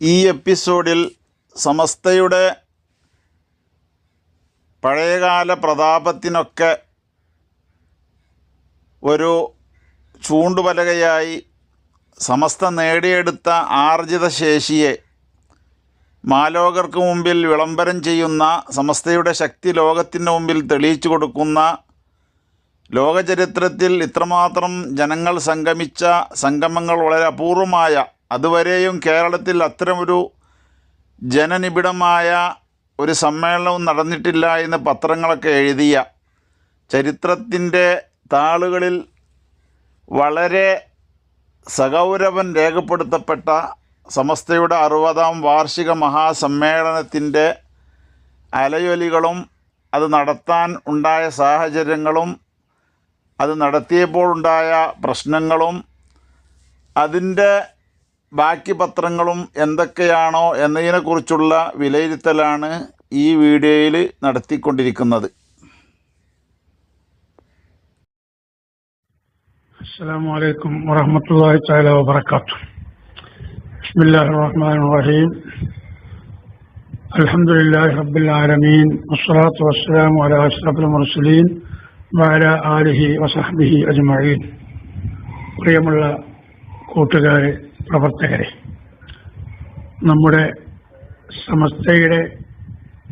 ഈ എപ്പിസോഡിൽ സമസ്തയുടെ പഴയകാല പ്രതാപത്തിനൊക്കെ ഒരു ചൂണ്ടുപലകയായി സമസ്ത നേടിയെടുത്ത ആർജിത ശേഷിയെ മാലോകർക്ക് മുമ്പിൽ വിളംബരം ചെയ്യുന്ന, സമസ്തയുടെ ശക്തി ലോകത്തിന് മുമ്പിൽ തെളിയിച്ചു കൊടുക്കുന്ന, ലോകചരിത്രത്തിൽ ഇത്രമാത്രം ജനങ്ങൾ സംഗമിച്ച സംഗമങ്ങൾ വളരെ അപൂർവമായ, അതുവരെയും കേരളത്തിൽ അത്തരമൊരു ജനനിബിഡമായ ഒരു സമ്മേളനവും നടന്നിട്ടില്ല എന്ന് പത്രങ്ങളൊക്കെ എഴുതിയ, ചരിത്രത്തിൻ്റെ താളുകളിൽ വളരെ സഗൗരവം രേഖപ്പെടുത്തപ്പെട്ട സമസ്തയുടെ 60-ാം വാർഷിക മഹാസമ്മേളനത്തിൻ്റെ അലയൊലികളും അത് നടത്താൻ ഉണ്ടായ സാഹചര്യങ്ങളും അത് നടത്തിയപ്പോൾ ഉണ്ടായ പ്രശ്നങ്ങളും അതിൻ്റെ ബാക്കി പത്രങ്ങളും എന്തൊക്കെയാണോ എന്നതിനെക്കുറിച്ചുള്ള വിലയിരുത്തലാണ് ഈ വീഡിയോയിൽ നടത്തിക്കൊണ്ടിരിക്കുന്നത്. അസ്സലാമു അലൈക്കും വറഹ്മത്തുള്ളാഹി തആല വബറകാതുഹു. ബിസ്മില്ലാഹിർ റഹ്മാനിർ റഹീം. അൽഹംദുലില്ലാഹി റബ്ബിൽ ആലമീൻ വസ്സലാത്തു വസ്സലാമു അലാ അഷ്റഫിൽ മുർസലീൻ വഅലാ ആലിഹി വസഹ്ബിഹി അജ്മഈൻ. പ്രിയമുള്ള കൂട്ടുകാരെ, പ്രവർത്തകരെ, നമ്മുടെ സമസ്തയുടെ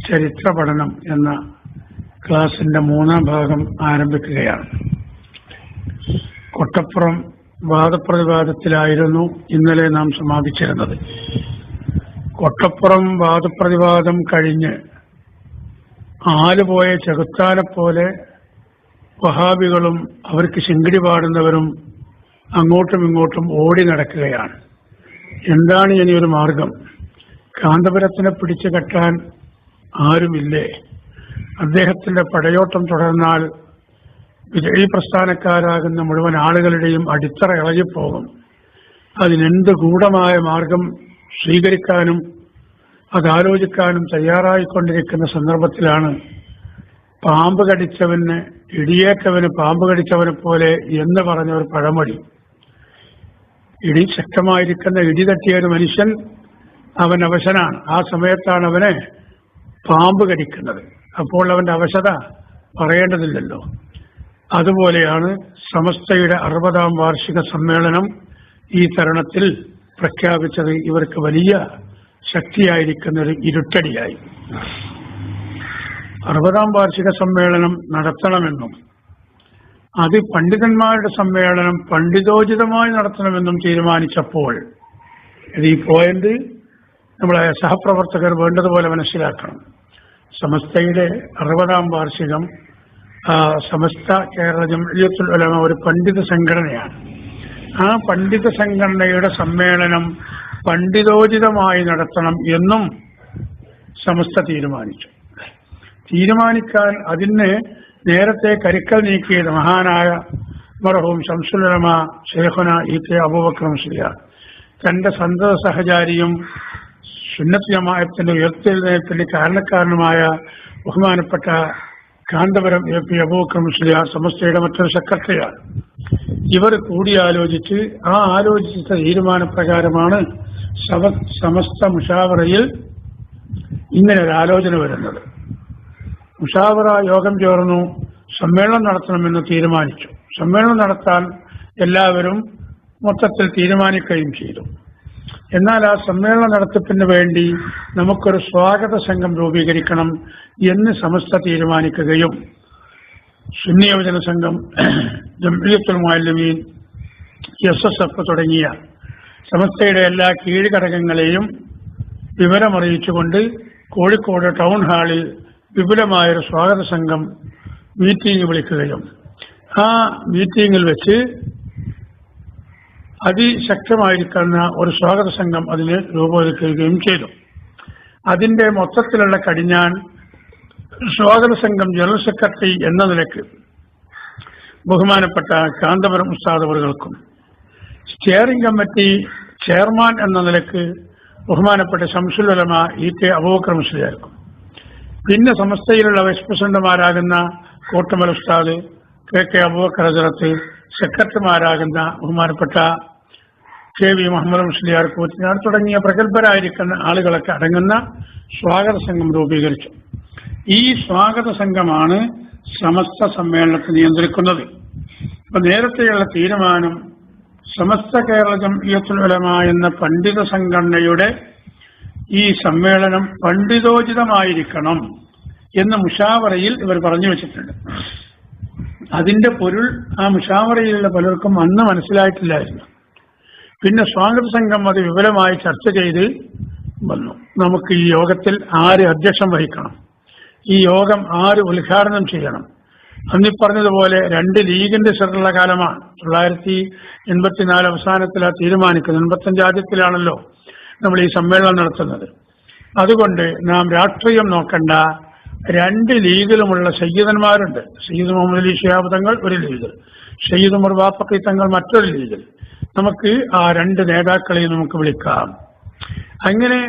ചരിത്ര പഠനം എന്ന ക്ലാസിന്റെ 3-ാം ഭാഗം ആരംഭിക്കുകയാണ്. കൊട്ടപ്പുറം വാദപ്രതിവാദത്തിലായിരുന്നു ഇന്നലെ നാം സമാപിച്ചിരുന്നത്. കൊട്ടപ്പുറം വാദപ്രതിവാദം കഴിഞ്ഞ് ആലുപോയ ചെകുത്താനെ പോലെ വഹാബികളും അവർക്ക് ശിങ്കിടി പാടുന്നവരും അങ്ങോട്ടും ഇങ്ങോട്ടും ഓടി നടക്കുകയാണ്. എന്താണ് ഇനിയൊരു മാർഗം? കാന്തപുരത്തിനെ പിടിച്ചു കെട്ടാൻ ആരുമില്ലേ? അദ്ദേഹത്തിന്റെ പടയോട്ടം തുടർന്നാൽ വിജയീ പ്രസ്ഥാനക്കാരാകുന്ന മുഴുവൻ ആളുകളുടെയും അടിത്തറ ഇളകിപ്പോകും. അതിനെന്ത് ഗൂഢമായ മാർഗം സ്വീകരിക്കാനും അതാലോചിക്കാനും തയ്യാറായിക്കൊണ്ടിരിക്കുന്ന സന്ദർഭത്തിലാണ് പാമ്പ് കടിച്ചവന് ഇടിയേറ്റവന് പാമ്പ് കടിച്ചവനെ പോലെ എന്ന് പറഞ്ഞ ഒരു പഴമൊഴി. ശക്തമായിരിക്കുന്ന ഇടി തട്ടിയ ഒരു മനുഷ്യൻ അവൻ അവശനാണ്. ആ സമയത്താണ് അവനെ പാമ്പ് കടിക്കുന്നത്. അപ്പോൾ അവന്റെ അവശത പറയേണ്ടതില്ലല്ലോ. അതുപോലെയാണ് സമസ്തയുടെ 60-ാം വാർഷിക സമ്മേളനം ഈ തരുണത്തിൽ പ്രഖ്യാപിച്ചത്. ഇവർക്ക് വലിയ ശക്തിയായിരിക്കുന്ന ഒരു ഇരുട്ടടിയായി. 60-ാം വാർഷിക സമ്മേളനം നടത്തണമെന്നും അത് പണ്ഡിതന്മാരുടെ സമ്മേളനം പണ്ഡിതോചിതമായി നടത്തണമെന്നും തീരുമാനിച്ചപ്പോൾ ഈ പോയിന്റ് നമ്മളെ സഹപ്രവർത്തകർ വേണ്ടതുപോലെ മനസ്സിലാക്കണം. സമസ്തയുടെ 60-ാം വാർഷികം സമസ്ത കേരള ജംഇയ്യത്തുൽ ഉലമ ഒരു പണ്ഡിത സംഘടനയാണ്. ആ പണ്ഡിത സംഘടനയുടെ സമ്മേളനം പണ്ഡിതോചിതമായി നടത്തണം എന്നും സമസ്ത തീരുമാനിക്കാൻ അതിന് നേരത്തെ കരുക്കൽ നീക്കിയത് മഹാനായ മർഹൂം ശംസുൽ ഉലമ ശൈഖുന ഇ.കെ. അബൂബക്കർ മുസ്ലിയാർ, തന്റെ സന്തത സഹചാരിയും സുന്നത്ത് ജമാഅത്തിന്റെ ഉയർത്തെഴുന്നേൽപ്പിന്റെ കാരണക്കാരനുമായ ബഹുമാനപ്പെട്ട കാന്തപുരം എ.പി. അബൂബക്കർ മുസ്ലിയാർ സമസ്തയുടെ മറ്റൊരു സെക്രട്ടറിയാണ്. ഇവർ കൂടിയാലോചിച്ച് ആലോചിച്ച തീരുമാനപ്രകാരമാണ് സമസ്ത മുഷാവറയിൽ ഇങ്ങനെ ഒരു ആലോചന വരുന്നത്. മുഷാവറ യോഗം ചേർന്നു, സമ്മേളനം നടത്തണമെന്ന് തീരുമാനിച്ചു. സമ്മേളനം നടത്താൻ എല്ലാവരും മൊത്തത്തിൽ തീരുമാനിക്കുകയും ചെയ്തു. എന്നാൽ ആ സമ്മേളന നടത്തിപ്പിന് വേണ്ടി നമുക്കൊരു സ്വാഗത സംഘം രൂപീകരിക്കണം എന്ന് സമസ്ത തീരുമാനിക്കുകയും സുന്നി യുവജന സംഘം, ജംഇയ്യത്തുൽ മുഅല്ലിമീൻ, SSF തുടങ്ങിയ സമസ്തയുടെ എല്ലാ കീഴ്ഘടകങ്ങളെയും വിവരമറിയിച്ചുകൊണ്ട് കോഴിക്കോട് ടൗൺ ഹാളിൽ വിപുലമായൊരു സ്വാഗത സംഘം മീറ്റിംഗ് വിളിക്കുകയും ആ മീറ്റിംഗിൽ വെച്ച് അതിശക്തമായിരിക്കുന്ന ഒരു സ്വാഗത സംഘം അതിന് രൂപവൽക്കരിക്കുകയും ചെയ്തു. അതിന്റെ മൊത്തത്തിലുള്ള കടിഞ്ഞാൻ സ്വാഗത സംഘം ജനറൽ സെക്രട്ടറി എന്ന നിലയ്ക്ക് ബഹുമാനപ്പെട്ട കാന്തപുരം ഉസ്താദ് അവറുകൾക്കും, സ്റ്റിയറിംഗ് കമ്മിറ്റി ചെയർമാൻ എന്ന നിലയ്ക്ക് ബഹുമാനപ്പെട്ട ശംസുൽ ഉലമ ഇ.കെ. അബൂബക്കർ മുസ്ലിയാർക്കും, പിന്നെ സമസ്തയിലുള്ള വൈസ് പ്രസിഡന്റുമാരാകുന്ന കോട്ടമൽ ഉസ്താദ്, കെ.കെ. അബൂബക്കർ ഹസ്രത്ത്, സെക്രട്ടറിമാരാകുന്ന ബഹുമാനപ്പെട്ട KV മുഹമ്മദ് മുസ്ലിയാർ കൂറ്റനാട് തുടങ്ങിയ പ്രഗത്ഭരായിരിക്കുന്ന ആളുകളൊക്കെ അടങ്ങുന്ന സ്വാഗത സംഘം രൂപീകരിച്ചു. ഈ സ്വാഗത സംഘമാണ് സമസ്ത സമ്മേളനത്തെ നിയന്ത്രിക്കുന്നത്. അപ്പൊ നേരത്തെയുള്ള തീരുമാനം സമസ്ത കേരള ജംഇയ്യത്തുൽ ഉലമ എന്ന പണ്ഡിത സംഘടനയുടെ ഈ സമ്മേളനം പണ്ഡിതോചിതമായിരിക്കണം എന്ന് മുഷാവറയിൽ ഇവർ പറഞ്ഞു വെച്ചിട്ടുണ്ട്. അതിന്റെ പൊരുൾ ആ മുഷാവറയിലുള്ള പലർക്കും അന്ന് മനസ്സിലായിട്ടില്ലായിരുന്നു. പിന്നെ സ്വാഗത സംഘം അത് വിപുലമായി ചർച്ച ചെയ്ത് വന്നു. നമുക്ക് ഈ യോഗത്തിൽ ആര് അധ്യക്ഷം വഹിക്കണം, ഈ യോഗം ആര് ഉദ്ഘാടനം ചെയ്യണം. അന്നീ പറഞ്ഞതുപോലെ 2 ലീഗിന്റെ ചെറുള്ള കാലമാണ്. 1984 അവസാനത്തിലാണ് തീരുമാനിക്കുന്നത്. 85 ആദ്യത്തിലാണല്ലോ നമ്മൾ ഈ സമ്മേളനം നടത്തുന്നത്. അതുകൊണ്ട് നാം രാഷ്ട്രീയം നോക്കണ്ട. 2 ലീഗിലുമുള്ള സയ്യിദന്മാരുണ്ട്. സയ്യിദ് മുഹമ്മദ് അലി ശിഹാബ് തങ്ങൾ ഒരു ലീഗ്, സയ്യിദ് ഉമർ ബാഫഖി തങ്ങൾ മറ്റൊരു ലീഗിൽ. നമുക്ക് ആ 2 നേതാക്കളെയും നമുക്ക് വിളിക്കാം. അങ്ങനെ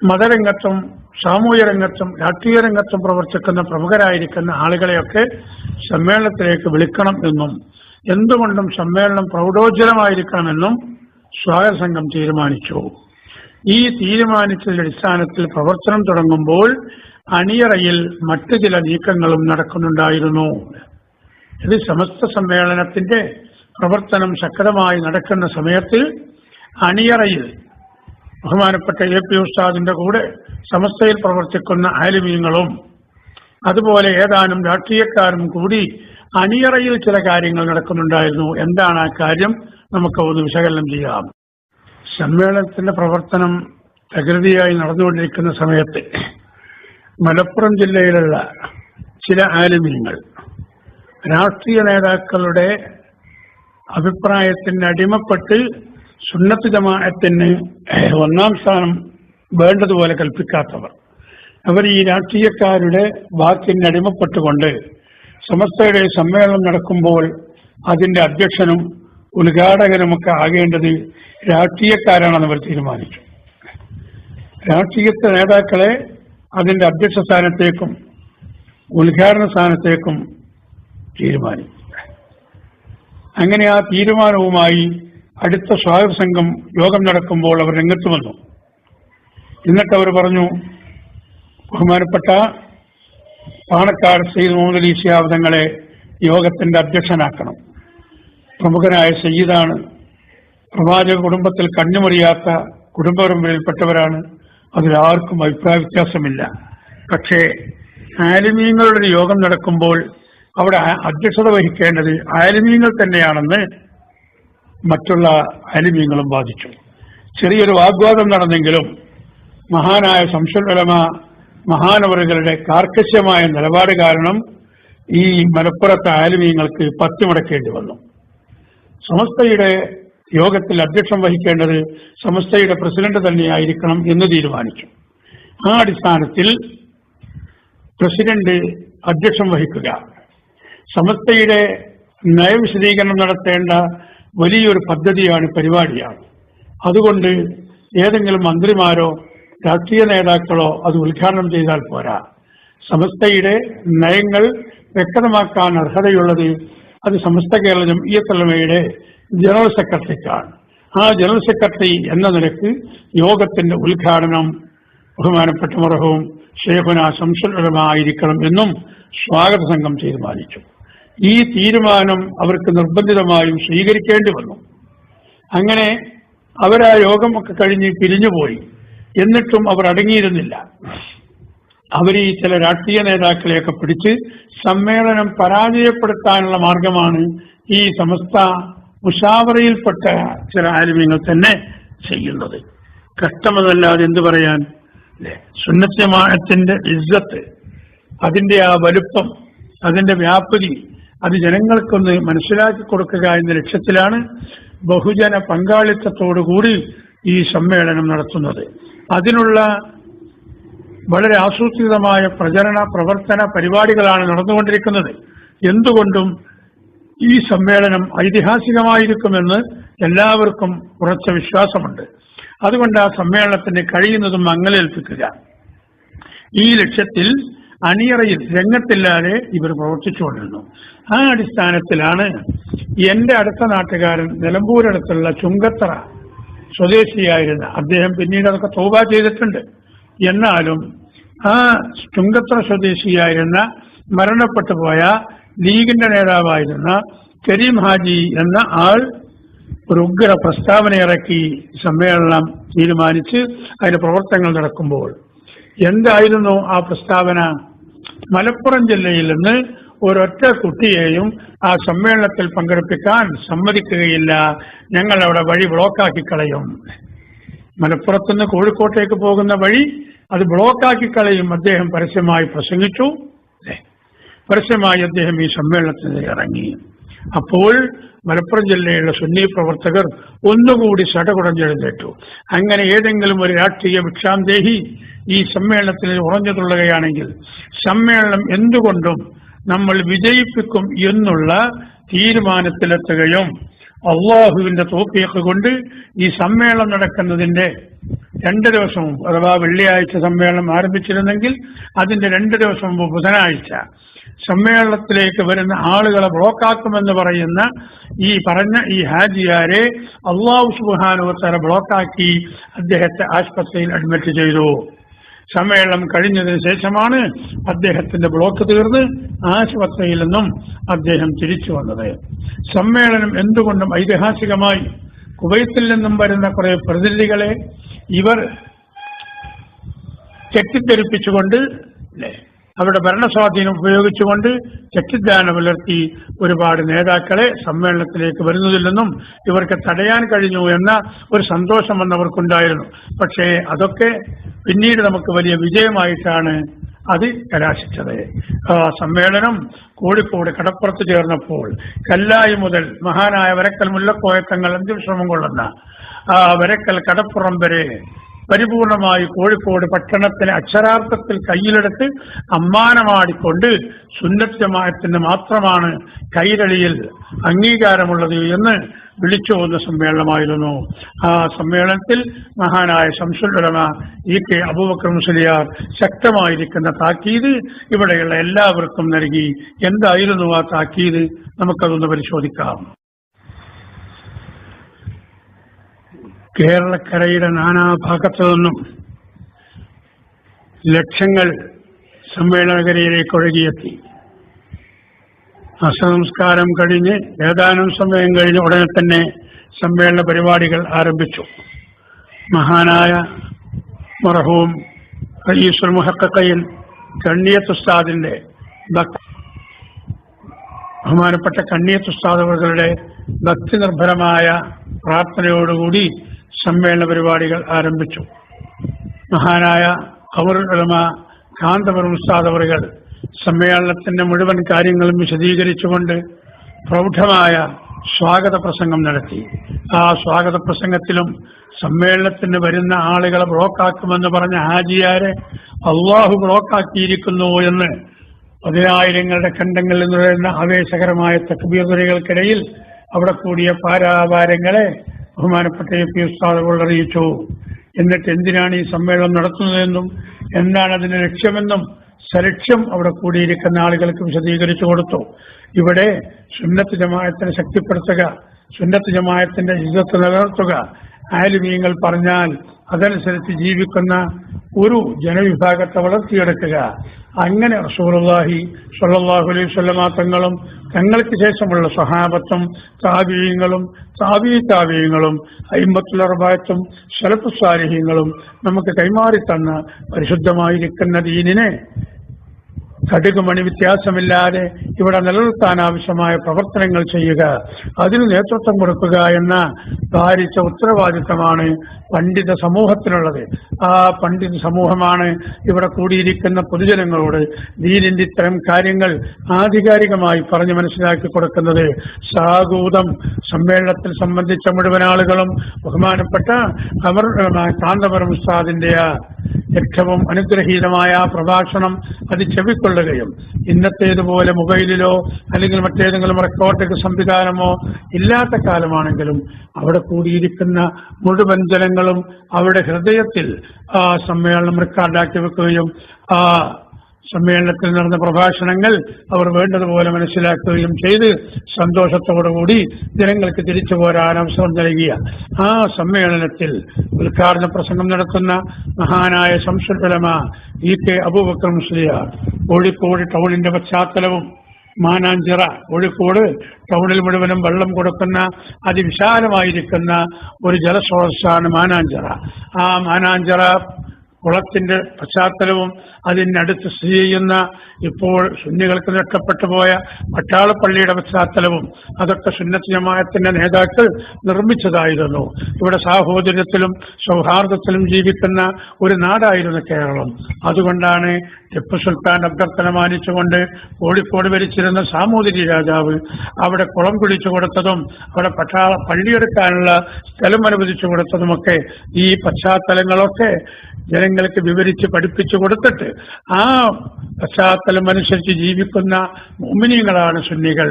മതരംഗത്തും സാമൂഹ്യ രംഗത്തും രാഷ്ട്രീയ രംഗത്തും പ്രവർത്തിക്കുന്ന പ്രമുഖരായിരിക്കുന്ന ആളുകളെയൊക്കെ സമ്മേളനത്തിലേക്ക് വിളിക്കണം എന്നും എന്തുകൊണ്ടും സമ്മേളനം പ്രൗഢോജ്വലമായിരിക്കണമെന്നും സ്വാഗത സംഘം തീരുമാനിച്ചു. ഈ തീരുമാനിച്ചതിന്റെ അടിസ്ഥാനത്തിൽ പ്രവർത്തനം തുടങ്ങുമ്പോൾ അണിയറയിൽ മറ്റു ചില നീക്കങ്ങളും നടക്കുന്നുണ്ടായിരുന്നു. ഇത് സമസ്ത സമ്മേളനത്തിന്റെ പ്രവർത്തനം ശക്തമായി നടക്കുന്ന സമയത്ത് അണിയറയിൽ ബഹുമാനപ്പെട്ട AP ഉസ്താദിന്റെ കൂടെ സമസ്തയിൽ പ്രവർത്തിക്കുന്ന ആലിമീങ്ങളും അതുപോലെ ഏതാനും രാഷ്ട്രീയക്കാരും കൂടി അണിയറയിൽ ചില കാര്യങ്ങൾ നടക്കുന്നുണ്ടായിരുന്നു. എന്താണ് ആ കാര്യം? നമുക്ക് ഒന്ന് വിശകലനം ചെയ്യാം. സമ്മേളനത്തിന്റെ പ്രവർത്തനം തകൃതിയായി നടന്നുകൊണ്ടിരിക്കുന്ന സമയത്ത് മലപ്പുറം ജില്ലയിലുള്ള ചില ആലിമീങ്ങൾ രാഷ്ട്രീയ നേതാക്കളുടെ അഭിപ്രായത്തിന് അടിമപ്പെട്ട് സുന്നത്ത് ജമാഅത്തിന് 1ാം സ്ഥാനം വേണ്ടതുപോലെ കൽപ്പിക്കാത്തവർ, അവർ ഈ രാഷ്ട്രീയക്കാരുടെ വാക്കിന് അടിമപ്പെട്ടുകൊണ്ട് സമസ്തയുടെ സമ്മേളനം നടക്കുമ്പോൾ അതിന്റെ അധ്യക്ഷനും ഉദ്ഘാടകനുമൊക്കെ ആകേണ്ടത് രാഷ്ട്രീയക്കാരാണെന്ന് അവർ തീരുമാനിച്ചു. രാഷ്ട്രീയത്തെ നേതാക്കളെ അതിന്റെ അധ്യക്ഷ സ്ഥാനത്തേക്കും ഉദ്ഘാടന സ്ഥാനത്തേക്കും തീരുമാനിച്ചു. അങ്ങനെ ആ തീരുമാനവുമായി അടുത്ത സ്വാഗത സംഘം യോഗം നടക്കുമ്പോൾ അവർ രംഗത്ത് വന്നു. എന്നിട്ട് അവർ പറഞ്ഞു, ബഹുമാനപ്പെട്ട പാണക്കാട് സയ്യിദ് മുഹമ്മദ് അലി ശിഹാബ് തങ്ങളെ യോഗത്തിന്റെ അധ്യക്ഷനാക്കണം. പ്രമുഖനായ സയ്യിദാണ്, പ്രവാചക കുടുംബത്തിൽ കണ്ണുമറിയാത്ത കുടുംബപരമ്പരയിൽപ്പെട്ടവരാണ്. അതിലാർക്കും അഭിപ്രായ വ്യത്യാസമില്ല. പക്ഷേ ആലിമീങ്ങളുടെ ഒരു യോഗം നടക്കുമ്പോൾ അവിടെ അധ്യക്ഷത വഹിക്കേണ്ടത് ആലിമീങ്ങൾ തന്നെയാണെന്ന് മറ്റുള്ള ആലിമീങ്ങളും വാദിച്ചു. ചെറിയൊരു വാഗ്വാദം നടന്നെങ്കിലും മഹാനായ ശംസുൽ ഉലമ മഹാനവറുകളുടെ കാർക്കശ്യമായ നിലപാട് കാരണം ഈ മലപ്പുറത്തെ ആലിമീങ്ങൾക്ക് പത്തിമുടക്കേണ്ടി വന്നു. സമസ്തയുടെ യോഗത്തിൽ അധ്യക്ഷം വഹിക്കേണ്ടത് സമസ്തയുടെ പ്രസിഡന്റ് തന്നെയായിരിക്കണം എന്ന് തീരുമാനിച്ചു. ആ അടിസ്ഥാനത്തിൽ പ്രസിഡന്റ് അധ്യക്ഷം വഹിക്കുക, സമസ്തയുടെ നയവിശദീകരണം നടത്തേണ്ട വലിയൊരു പദ്ധതിയാണ്, പരിപാടിയാണ്. അതുകൊണ്ട് ഏതെങ്കിലും മന്ത്രിമാരോ രാഷ്ട്രീയ നേതാക്കളോ അത് ഉദ്ഘാടനം ചെയ്താൽ പോരാ. സമസ്തയുടെ നയങ്ങൾ വ്യക്തമാക്കാൻ അർഹതയുള്ളത് അത് സമസ്ത കേരള ജംഇയ്യത്തുൽ ഉലമയുടെ ജനറൽ സെക്രട്ടറിക്കാണ്. ആ ജനറൽ സെക്രട്ടറി എന്ന നിലക്ക് യോഗത്തിന്റെ ഉദ്ഘാടനം ബഹുമാനപ്പെട്ട മർഹൂം ശൈഖുനാ ശംസുൽ ഉലമ ആയിരിക്കണം എന്നും സ്വാഗത സംഘം തീരുമാനിച്ചു. ഈ തീരുമാനം അവർക്ക് നിർബന്ധിതമായും സ്വീകരിക്കേണ്ടി വന്നു. അങ്ങനെ അവരാ യോഗമൊക്കെ കഴിഞ്ഞ് പിരിഞ്ഞുപോയി. എന്നിട്ടും അവർ അടങ്ങിയിരുന്നില്ല. അവർ ഈ ചില രാഷ്ട്രീയ നേതാക്കളെയൊക്കെ പിടിച്ച് സമ്മേളനം പരാജയപ്പെടുത്താനുള്ള മാർഗമാണ് ഈ സമസ്ത മുഷാവറയിൽപ്പെട്ട ചില ആലിമീങ്ങൾ തന്നെ ചെയ്യുന്നത്. കഷ്ടമെന്നല്ലാതെ എന്തു പറയാൻ. സുന്നത്ത് ജമാഅത്തിന്റെ ഇസ്സത്ത്, അതിന്റെ ആ വലുപ്പം, അതിന്റെ വ്യാപ്തി, അത് ജനങ്ങൾക്കൊന്ന് മനസ്സിലാക്കി കൊടുക്കുക എന്ന ലക്ഷ്യത്തിലാണ് ബഹുജന പങ്കാളിത്തത്തോടുകൂടി ഈ സമ്മേളനം നടത്തുന്നത്. അതിനുള്ള വളരെ ആസൂത്രിതമായ പ്രചരണ പ്രവർത്തന പരിപാടികളാണ് നടന്നുകൊണ്ടിരിക്കുന്നത്. എന്തുകൊണ്ടും ഈ സമ്മേളനം ഐതിഹാസികമായിരിക്കുമെന്ന് എല്ലാവർക്കും ഉറച്ച വിശ്വാസമുണ്ട്. അതുകൊണ്ട് ആ സമ്മേളനത്തിന് കഴിയുന്നതും മങ്ങലേൽപ്പിക്കുക. ഈ ലക്ഷ്യത്തിൽ അണിയറയിൽ രംഗത്തില്ലാതെ ഇവർ പ്രവർത്തിച്ചുകൊണ്ടിരുന്നു. ആ അടിസ്ഥാനത്തിലാണ് എന്റെ അടുത്ത നാട്ടുകാരൻ നിലമ്പൂരടുത്തുള്ള ചുങ്കത്തറ സ്വദേശിയായിരുന്ന അദ്ദേഹം പിന്നീട് അതൊക്കെ തൗബ ചെയ്തിട്ടുണ്ട്. എന്നാലും ആ ചുങ്കത്തറ സ്വദേശിയായിരുന്ന മരണപ്പെട്ടു പോയ ലീഗിന്റെ നേതാവായിരുന്ന കരീം ഹാജി എന്ന ആൾ ഒരു ഉഗ്ര പ്രസ്താവന ഇറക്കി സമ്മേളനം തീരുമാനിച്ച് അതിന്റെ പ്രവർത്തനങ്ങൾ നടക്കുമ്പോൾ എന്തായിരുന്നു ആ പ്രസ്താവന? മലപ്പുറം ജില്ലയിൽ നിന്ന് ഒരൊറ്റ കുട്ടിയെയും ആ സമ്മേളനത്തിൽ പങ്കെടുപ്പിക്കാൻ സമ്മതിക്കുകയില്ല, ഞങ്ങൾ അവിടെ വഴി ബ്ലോക്കാക്കി കളയും. മലപ്പുറത്തുനിന്ന് കോഴിക്കോട്ടേക്ക് പോകുന്ന വഴി അത് ബ്ലോക്കാക്കി കളയും അദ്ദേഹം പരസ്യമായി പ്രസംഗിച്ചു. പരസ്യമായി അദ്ദേഹം ഈ സമ്മേളനത്തിന് ഇറങ്ങി. അപ്പോൾ മലപ്പുറം ജില്ലയിലുള്ള സുന്നി പ്രവർത്തകർ ഒന്നുകൂടി സടകുടഞ്ഞെഴുന്നേറ്റു. അങ്ങനെ ഏതെങ്കിലും ഒരു രാഷ്ട്രീയ ഭിക്ഷാന്തേഹി ഈ സമ്മേളനത്തിൽ ഉറഞ്ഞുതുള്ളുകയാണെങ്കിൽ സമ്മേളനം എന്തുകൊണ്ടും നമ്മൾ വിജയിപ്പിക്കും എന്നുള്ള തീരുമാനത്തിലെത്തുകയും അള്ളാഹുവിന്റെ തൗഫീഖ് കൊണ്ട് ഈ സമ്മേളനം നടക്കുന്നതിന്റെ 2 ദിവസം മുമ്പ്, അഥവാ വെള്ളിയാഴ്ച സമ്മേളനം ആരംഭിച്ചിരുന്നെങ്കിൽ അതിന്റെ 2 ദിവസം മുമ്പ് ബുധനാഴ്ച സമ്മേളനത്തിലേക്ക് വരുന്ന ആളുകളെ ബ്ലോക്കാക്കുമെന്ന് പറയുന്ന ഈ ഹാജിയാരെ അള്ളാഹു സുബ്ഹാനഹു വ തആല ബ്ലോക്കാക്കി അദ്ദേഹത്തെ ആശുപത്രിയിൽ അഡ്മിറ്റ് ചെയ്തു. സമ്മേളനം കഴിഞ്ഞതിന് ശേഷമാണ് അദ്ദേഹത്തിന്റെ ബ്ലോക്ക് തീർന്ന് ആശുപത്രിയിൽ നിന്നും അദ്ദേഹം തിരിച്ചു വന്നത്. സമ്മേളനം എന്തുകൊണ്ടും ഐതിഹാസികമായി കുവൈത്തിൽ നിന്നും വരുന്ന കുറെ പ്രതിനിധികളെ ഇവർ തെറ്റിദ്ധരിപ്പിച്ചുകൊണ്ട് അവരുടെ ഭരണസ്വാധീനം ഉപയോഗിച്ചുകൊണ്ട് തെറ്റിദ്ധാരണ പുലർത്തി ഒരുപാട് നേതാക്കളെ സമ്മേളനത്തിലേക്ക് വരുന്നതിൽ നിന്നും ഇവർക്ക് തടയാൻ കഴിഞ്ഞു എന്ന ഒരു സന്തോഷം വന്നവർക്കുണ്ടായിരുന്നു. പക്ഷേ അതൊക്കെ പിന്നീട് നമുക്ക് വലിയ വിജയമായിട്ടാണ് അത് കലാശിച്ചത്. സമ്മേളനം കോഴിക്കോട് കടപ്പുറത്ത് ചേർന്നപ്പോൾ കല്ലായി മുതൽ മഹാനായ വരക്കൽ മുല്ലക്കോയത്തങ്ങൾ അന്ത്യവിശ്രമം കൊള്ളുന്ന വരക്കൽ കടപ്പുറം വരെ പരിപൂർണമായി കോഴിക്കോട് പട്ടണത്തിലെ അക്ഷരാർത്ഥത്തിൽ കയ്യിലെടുത്ത് അമ്മാനമാടിക്കൊണ്ട് സുന്നത്ത് ജമാഅത്തിന് മാത്രമാണ് കൈരളിയിൽ അംഗീകാരമുള്ളത് എന്ന് വിളിച്ചു വന്ന സമ്മേളനമായിരുന്നു. ആ സമ്മേളനത്തിൽ മഹാനായ ശംസുൽ ഉലമ ഇ.കെ. അബൂബക്കർ മുസ്ലിയാർ ശക്തമായിരിക്കുന്ന താക്കീത് ഇവിടെയുള്ള എല്ലാവർക്കും നൽകി. എന്തായിരുന്നു ആ താക്കീത്? നമുക്കതൊന്ന് പരിശോധിക്കാം. കേരളക്കരയുടെ നാനാഭാഗത്തു നിന്നും ലക്ഷങ്ങൾ സമ്മേളനകരയിലേക്ക് ഒഴുകിയെത്തി. അസംസ്കാരം കഴിഞ്ഞ് ഏതാനും സമയം കഴിഞ്ഞ് ഉടനെ തന്നെ സമ്മേളന പരിപാടികൾ ആരംഭിച്ചു. മഹാനായ മർഹൂം റയീസുൽ മുഹഖഖീൻ കണ്ണിയത്ത് ഉസ്താദിന്റെ ബഹുമാനപ്പെട്ട കണ്ണിയത്ത് ഉസ്താദ് അവരുടെ ഭക്തി നിർഭരമായ പ്രാർത്ഥനയോടുകൂടി സമ്മേളന പരിപാടികൾ ആരംഭിച്ചു. മഹാനായ ഖമറുൽ ഉലമ കാന്തപുരം ഉസ്താദ് അവറുകൾ സമ്മേളനത്തിന്റെ മുഴുവൻ കാര്യങ്ങളും വിശദീകരിച്ചുകൊണ്ട് പ്രൗഢമായ സ്വാഗത പ്രസംഗം നടത്തി. ആ സ്വാഗത പ്രസംഗത്തിലും സമ്മേളനത്തിന് വരുന്ന ആളുകളെ ബ്ലോക്കാക്കുമെന്ന് പറഞ്ഞ ഹാജിയാരെ അള്ളാഹു ബ്ലോക്കാക്കിയിരിക്കുന്നു എന്ന് 10,000ങ്ങളുടെ ഖണ്ഡങ്ങളിൽ നിന്നുയരുന്ന ആവേശകരമായ തക്ബീർ ധ്വനികൾക്കിടയിൽ അവിടെ കൂടിയ പാരാവാരങ്ങളെ ബഹുമാനപ്പെട്ട എ.പി. ഉസ്താദ് അറിയിച്ചു. എന്നിട്ട് എന്തിനാണ് ഈ സമ്മേളനം നടത്തുന്നതെന്നും എന്താണ് അതിന്റെ ലക്ഷ്യമെന്നും സലക്ഷ്യം അവിടെ കൂടിയിരിക്കുന്ന ആളുകൾക്ക് വിശദീകരിച്ചു കൊടുത്തു. ഇവിടെ സുന്നത്ത് ജമാഅത്തിനെ ശക്തിപ്പെടുത്തുക, സുന്നത്ത് ജമാഅത്തിന്റെ ഇസ്സത്ത് നിലനിർത്തുക, ആലിമീങ്ങൾ പറഞ്ഞാൽ അതനുസരിച്ച് ജീവിക്കുന്ന ഒരു ജനവിഭാഗത്തെ വളർത്തിയെടുക്കുക. അങ്ങനെ റസൂലുള്ളാഹി സ്വല്ലല്ലാഹു അലൈഹി വസല്ലമ തങ്ങളും തങ്ങൾക്ക് ശേഷമുള്ള സ്വഹാബത്തും താബിഈങ്ങളും താബിഈങ്ങളും അയിമ്മത്തുൽ അർബഅത്തും സലഫുസ് സാലിഹീങ്ങളും നമുക്ക് കൈമാറി തന്ന പരിശുദ്ധമായിരിക്കുന്ന ദീനിനെ കടുകുമണി വ്യത്യാസമില്ലാതെ ഇവിടെ നിലനിർത്താൻ ആവശ്യമായ പ്രവർത്തനങ്ങൾ ചെയ്യുക, അതിന് നേതൃത്വം കൊടുക്കുക എന്ന ഭാരിച്ച ഉത്തരവാദിത്തമാണ് പണ്ഡിത സമൂഹത്തിനുള്ളത്. ആ പണ്ഡിത സമൂഹമാണ് ഇവിടെ കൂടിയിരിക്കുന്ന പൊതുജനങ്ങളോട് ദീനിന്റെ ഇത്തരം കാര്യങ്ങൾ ആധികാരികമായി പറഞ്ഞു മനസ്സിലാക്കി കൊടുക്കുന്നത്. സാഗൂതം സമ്മേളനത്തിൽ സംബന്ധിച്ച മുഴുവൻ ആളുകളും ബഹുമാനപ്പെട്ട കാന്തപുരം ഉസ്താദിന്റെ ഏറ്റവും അനുഗ്രഹീതമായ പ്രഭാഷണം അത് ചെവിക്കൊള്ളുകയും ഇന്നത്തേതുപോലെ മൊബൈലിലോ അല്ലെങ്കിൽ മറ്റേതെങ്കിലും റെക്കോർഡിംഗ് സംവിധാനമോ ഇല്ലാത്ത കാലമാണെങ്കിലും അവിടെ കൂടിയിരിക്കുന്ന മുഴുവൻ ജനങ്ങളും അവരുടെ ഹൃദയത്തിൽ ആ സമ്മേളനം റെക്കോർഡാക്കി വെക്കുകയും ആ സമ്മേളനത്തിൽ നടന്ന പ്രഭാഷണങ്ങൾ അവർ വേണ്ടതുപോലെ മനസ്സിലാക്കുകയും ചെയ്ത് സന്തോഷത്തോടുകൂടി ജനങ്ങൾക്ക് തിരിച്ചു പോരാൻ അവസരം നൽകിയ ആ സമ്മേളനത്തിൽ ഉദ്ഘാടന പ്രസംഗം നടത്തുന്ന മഹാനായ ശംസുൽ ഉലമാ EK അബൂബക്കർ മുസ്ലിയാർ കോഴിക്കോട് ടൗണിന്റെ പശ്ചാത്തലവും മാനാഞ്ചിറ കോഴിക്കോട് ടൗണിൽ മുഴുവനും വെള്ളം കൊടുക്കുന്ന അതിവിശാലമായിരിക്കുന്ന ഒരു ജലസ്രോതസ്സാണ് മാനാഞ്ചിറ. ആ മാനാഞ്ചിറ കുളത്തിന്റെ പശ്ചാത്തലവും അതിനടുത്ത് സ്ഥിതി ചെയ്യുന്ന ഇപ്പോൾ സുന്നികൾക്ക് നഷ്ടപ്പെട്ടു പോയ പട്ടാളപ്പള്ളിയുടെ പശ്ചാത്തലവും അതൊക്കെ സുന്നത്ത് ജമാഅത്തിന്റെ നേതാക്കൾ നിർമ്മിച്ചതായിരുന്നു. ഇവിടെ സാഹോദര്യത്തിലും സൗഹാർദ്ദത്തിലും ജീവിക്കുന്ന ഒരു നാടായിരുന്നു കേരളം. അതുകൊണ്ടാണ് ടിപ്പു സുൽത്താൻ അഭ്യർത്ഥന മാനിച്ചുകൊണ്ട് കോഴിക്കോട് ഭരിച്ചിരുന്ന സാമൂതിരി രാജാവ് അവിടെ കുളം കുഴിച്ചു കൊടുത്തതും അവിടെ പള്ളിയെടുക്കാനുള്ള സ്ഥലം അനുവദിച്ചു കൊടുത്തതുമൊക്കെ ഈ പശ്ചാത്തലങ്ങളൊക്കെ ജനങ്ങൾക്ക് വിവരിച്ച് പഠിപ്പിച്ചു കൊടുത്തിട്ട് ആ പശ്ചാത്തലം അനുസരിച്ച് ജീവിക്കുന്ന മുഅ്മിനീങ്ങളാണ് സുന്നികൾ.